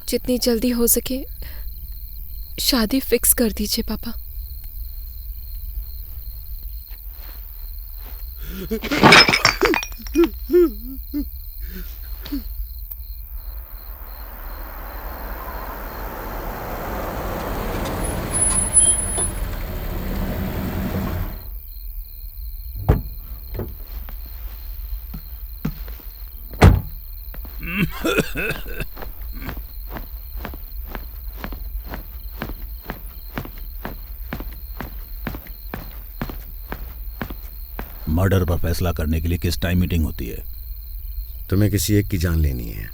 जितनी जल्दी हो सके शादी फिक्स कर दीजिए पापा। मर्डर पर फैसला करने के लिए किस टाइम मीटिंग होती है? तुम्हें किसी एक की जान लेनी है।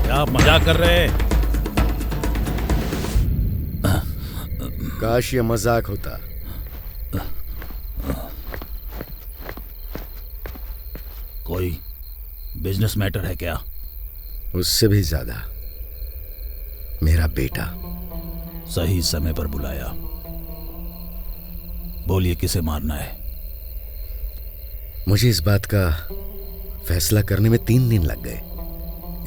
क्या आप मजाक कर रहे हैं? काश ये मजाक होता। कोई बिजनेस मैटर है क्या? उससे भी ज्यादा। मेरा बेटा। सही समय पर बुलाया। बोलिए किसे मारना है? मुझे इस बात का फैसला करने में 3 दिन लग गए।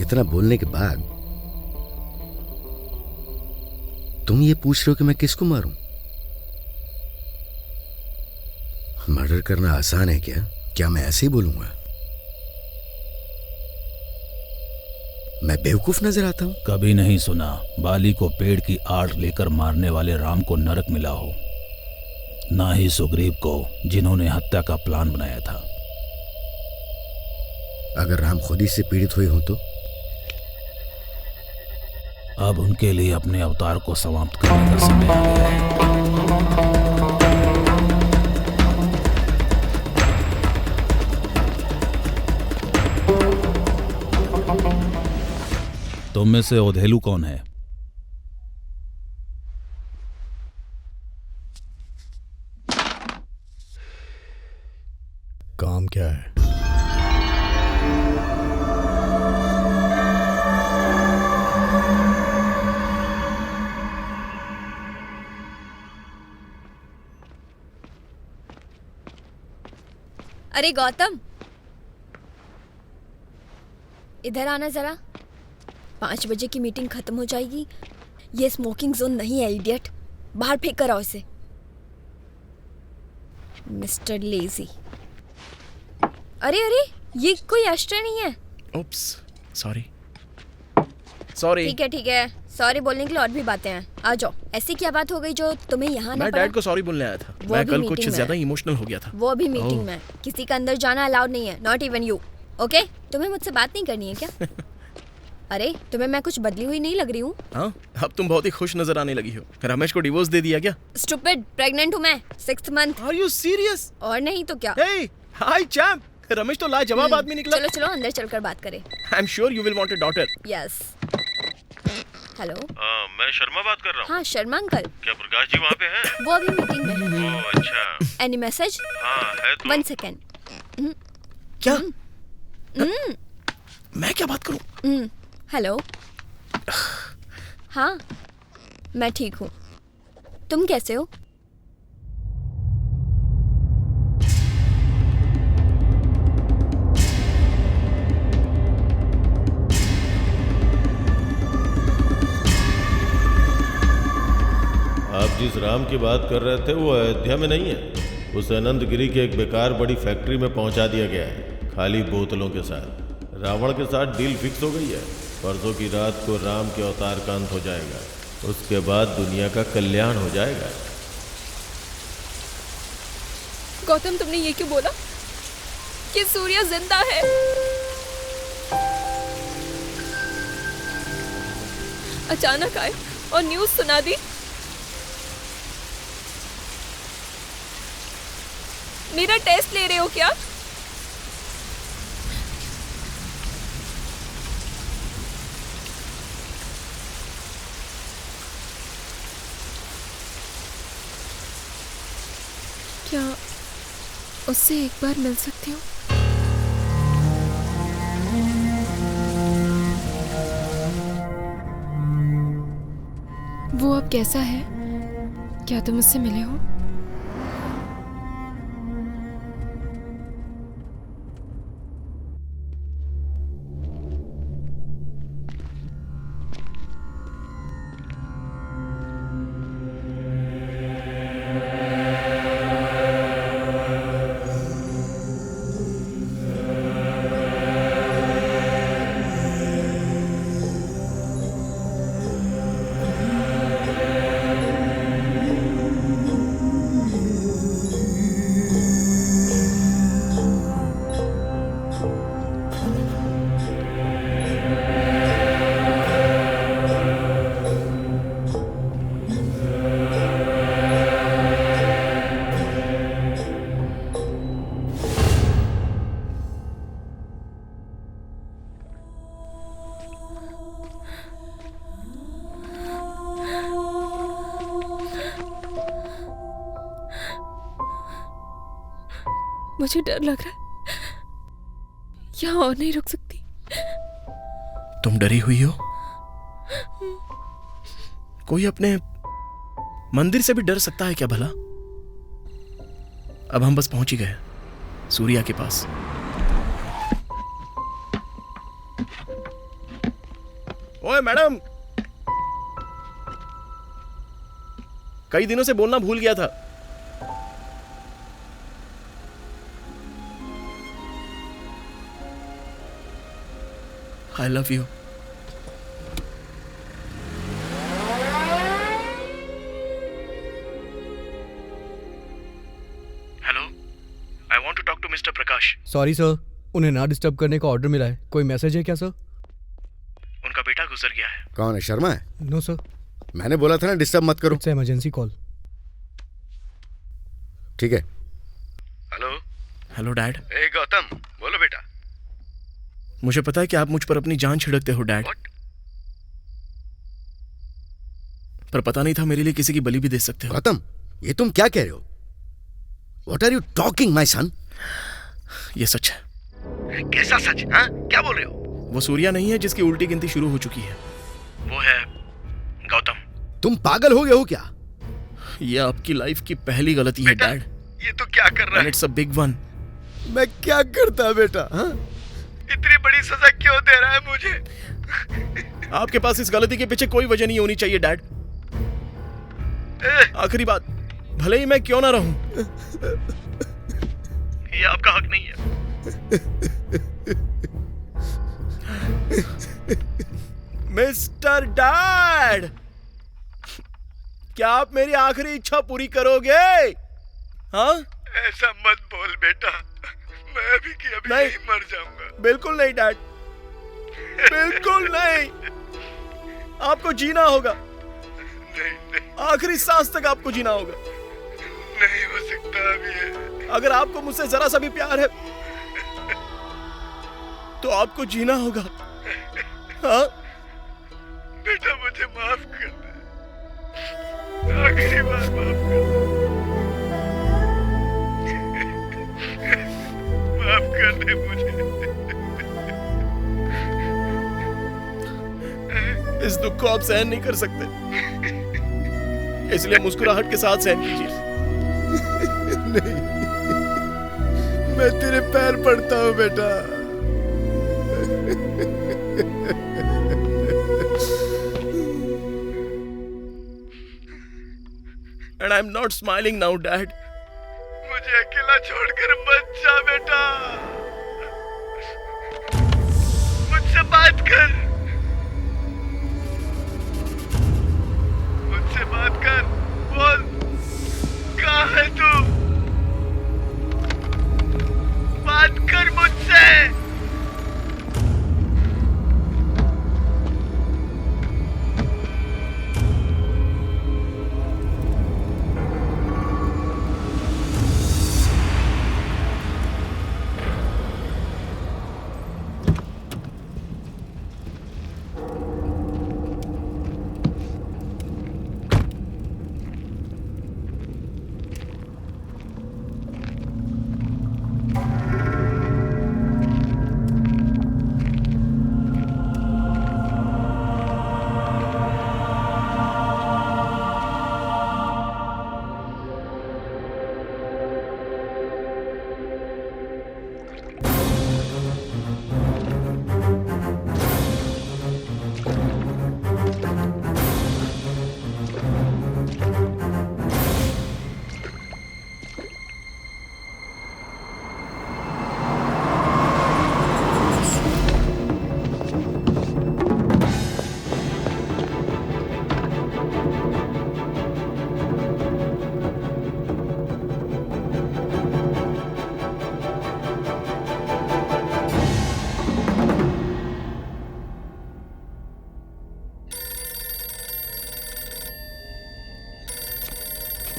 इतना बोलने के बाद तुम ये पूछ रहे हो कि मैं किसको मारूं? मर्डर करना आसान है क्या? क्या मैं ऐसे ही बोलूंगा? मैं बेवकूफ नजर आता हूं? कभी नहीं सुना बाली को पेड़ की आड़ लेकर मारने वाले राम को नरक मिला हो, ना ही सुग्रीव को जिन्होंने हत्या का प्लान बनाया था। अगर राम खुद ही से पीड़ित हुए हो तो? अब उनके लिए अपने अवतार को समाप्त करने का समय आ गया है। तुम में से ओधेलू कौन है? काम क्या है? अरे गौतम, इधर आना जरा। 5 बजे की मीटिंग खत्म हो जाएगी। ये स्मोकिंग जोन नहीं है इडियट। बाहर फेंक कर आओ इसे। Mister lazy. अरे अरे, ये कोई एस्ट्रे नहीं है। उप्स, सॉरी। सॉरी। ठीक है। सॉरी बोलने के लिए और भी बातें हैं। आ जाओ। ऐसी क्या बात हो गई जो तुम्हें यहाँ ना मैं डैड को सॉरी बोलने आया था। मैं कल कुछ ज्यादा इमोशनल हो गया था। वो भी मीटिंग में। किसी का अंदर जाना अलाउड नहीं है, नॉट इवन यू। ओके? तुम्हें मुझसे बात नहीं करनी है क्या? अरे, तुम्हें मैं कुछ बदली हुई नहीं लग रही हूँ? हाँ, अब तुम बहुत ही खुश नजर आने लगी हो। रमेश को डिवोर्स दे दिया क्या? स्टूपिड, प्रेग्नेंट हूँ मैं, 6th month. Are you serious? और नहीं तो क्या? Hey, hi champ. रमेश तो लाजवाब आदमी निकला। चलो अंदर चलकर बात करें। I'm sure you will want a daughter. Yes. Hello. मैं शर्मा बात कर रहा हूँ। हाँ, शर्मा अंकल। क्या प्रकाश जी वहाँ पे हैं? वो अभी मीटिंग में है। ओह अच्छा। Any message? हाँ है तो। 1 सेकेंड। क्या? मैं क्या बात करूँ? हेलो। हाँ, मैं ठीक हूँ। तुम कैसे हो? आप जिस राम की बात कर रहे थे वो अयोध्या में नहीं है। उस अनंतगिरी के एक बेकार बड़ी फैक्ट्री में पहुंचा दिया गया है, खाली बोतलों के साथ। रावण के साथ डील फिक्स हो गई है। परसों की रात को राम के अवतार का अंत हो जाएगा। उसके बाद दुनिया का कल्याण हो जाएगा। गौतम, तुमने ये क्यों बोला कि सूर्य जिंदा है? अचानक आए और न्यूज़ सुना दी। मेरा टेस्ट ले रहे हो क्या? क्या उससे एक बार मिल सकती हूँ? वो अब कैसा है? क्या तुम उससे मिले हो? मुझे डर लग रहा है, यहाँ और नहीं रुक सकती। तुम डरी हुई हो? कोई अपने मंदिर से भी डर सकता है क्या भला? अब हम बस पहुंच ही गए सूर्या के पास। ओए मैडम, कई दिनों से बोलना भूल गया था। I love you. Hello, I want to talk to Mr. Prakash. Sorry sir, उन्हें ना डिस्टर्ब करने का ऑर्डर मिला है। कोई मैसेज है क्या सर? उनका बेटा गुजर गया है। कौन है, शर्मा है? No sir. मैंने बोला था ना डिस्टर्ब मत करो। It's emergency call. ठीक है। हेलो। Hello dad. ए गौतम, बोलो बेटा। मुझे पता है कि आप मुझ पर अपनी जान छिड़कते हो डैड। पर पता नहीं था मेरे लिए किसी की बलि भी दे सकते हो। गौतम, ये तुम क्या कह रहे हो? What are you talking, my son? ये सच है। कैसा सच? हाँ, क्या बोल रहे हो? वो सूर्या नहीं है जिसकी उल्टी गिनती शुरू हो चुकी है, वो है गौतम। तुम पागल हो गए हो क्या? ये आपकी लाइफ की पहली गलती है डैड। ये तो क्या कर रहा है? It's a big one. मैं क्या करता बेटा? हाँ? इतनी बड़ी सजा क्यों दे रहा है मुझे? आपके पास इस गलती के पीछे कोई वजह नहीं होनी चाहिए डैड। आखिरी बात, भले ही मैं क्यों ना रहूं, ये आपका हक नहीं है। मिस्टर डैड, क्या आप मेरी आखिरी इच्छा पूरी करोगे? हाँ? ऐसा मत बोल बेटा, मैं अभी की अभी नहीं मर जाऊंगा। बिल्कुल नहीं डैड, बिल्कुल नहीं। आपको जीना होगा। नहीं। आखिरी सांस तक आपको जीना होगा। नहीं हो सकता अभी है। अगर आपको मुझसे जरा सा भी प्यार है तो आपको जीना होगा। हाँ? बेटा मुझे माफ कर दे, आखिरी बार माफ कर दे, माफ कर दे मुझे। इस दुख को आप सहन नहीं कर सकते, इसलिए मुस्कुराहट के साथ सहन कीजिए। नहीं, मैं तेरे पैर पड़ता हूं बेटा। And I'm not smiling now, Dad. मुझे अकेला छोड़कर मत जा बेटा, मुझसे बात कर, मुझसे बात कर, बोल कहाँ है तू? बात कर मुझसे।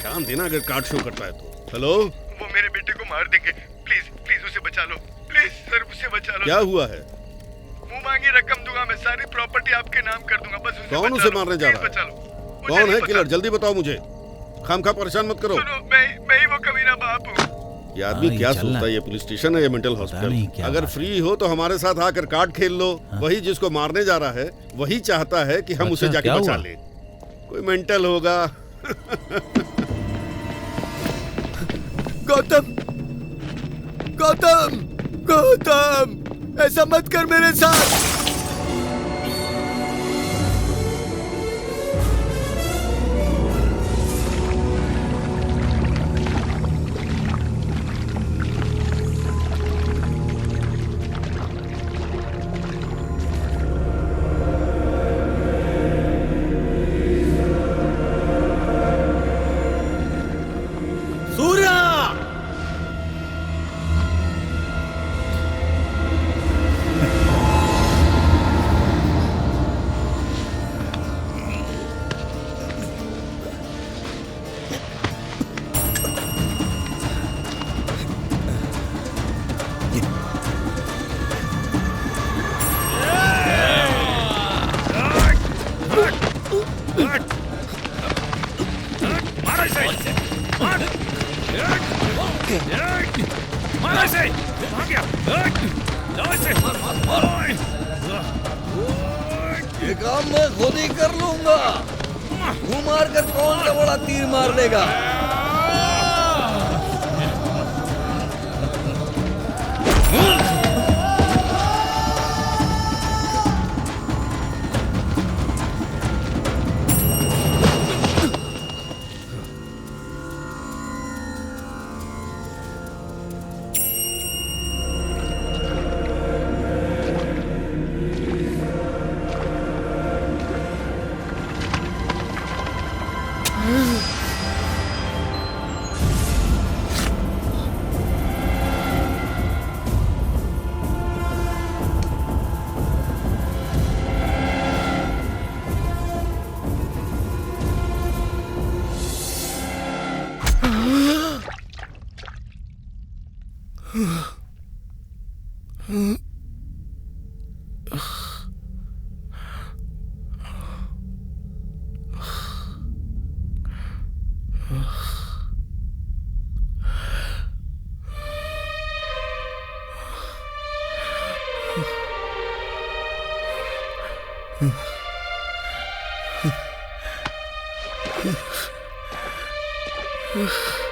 ध्यान देना अगर कार्ड शो करता है तो। हेलो, वो मेरे बेटे को मार देंगे, प्लीज प्लीज उसे बचा लो, प्लीज सर उसे बचा लो। क्या हुआ है? मुंह मांगी रकम दूंगा, मैं सारी प्रॉपर्टी आपके नाम कर दूंगा, बस उसे कौन उसे मारने जा रहा है? बचा लो। कौन है किलर? जल्दी बताओ मुझे, खामखा परेशान मत करो। सुनो, मैं ही वो कमीना बाप हूँ। ये आदमी ये क्या चलना सोचता है, ये पुलिस स्टेशन है या मेंटल नहीं हॉस्पिटल? क्या अगर फ्री हो तो हमारे साथ आकर कार्ड खेल लो। वही जिसको मारने जा रहा है वही चाहता है कि हम उसे अच्छा, जाके क्या बचा हुआ? लें। कोई मेंटल होगा। गौतम, गौतम, गौतम, ऐसा मत कर मेरे साथ। सूर्या! मारो इसे! मार! मारो इसे! भाग गया! जाओ इसे! ये काम मैं खुद ही कर लूंगा। तू मार कर कौन सा बड़ा तीर मार लेगा? Ugh.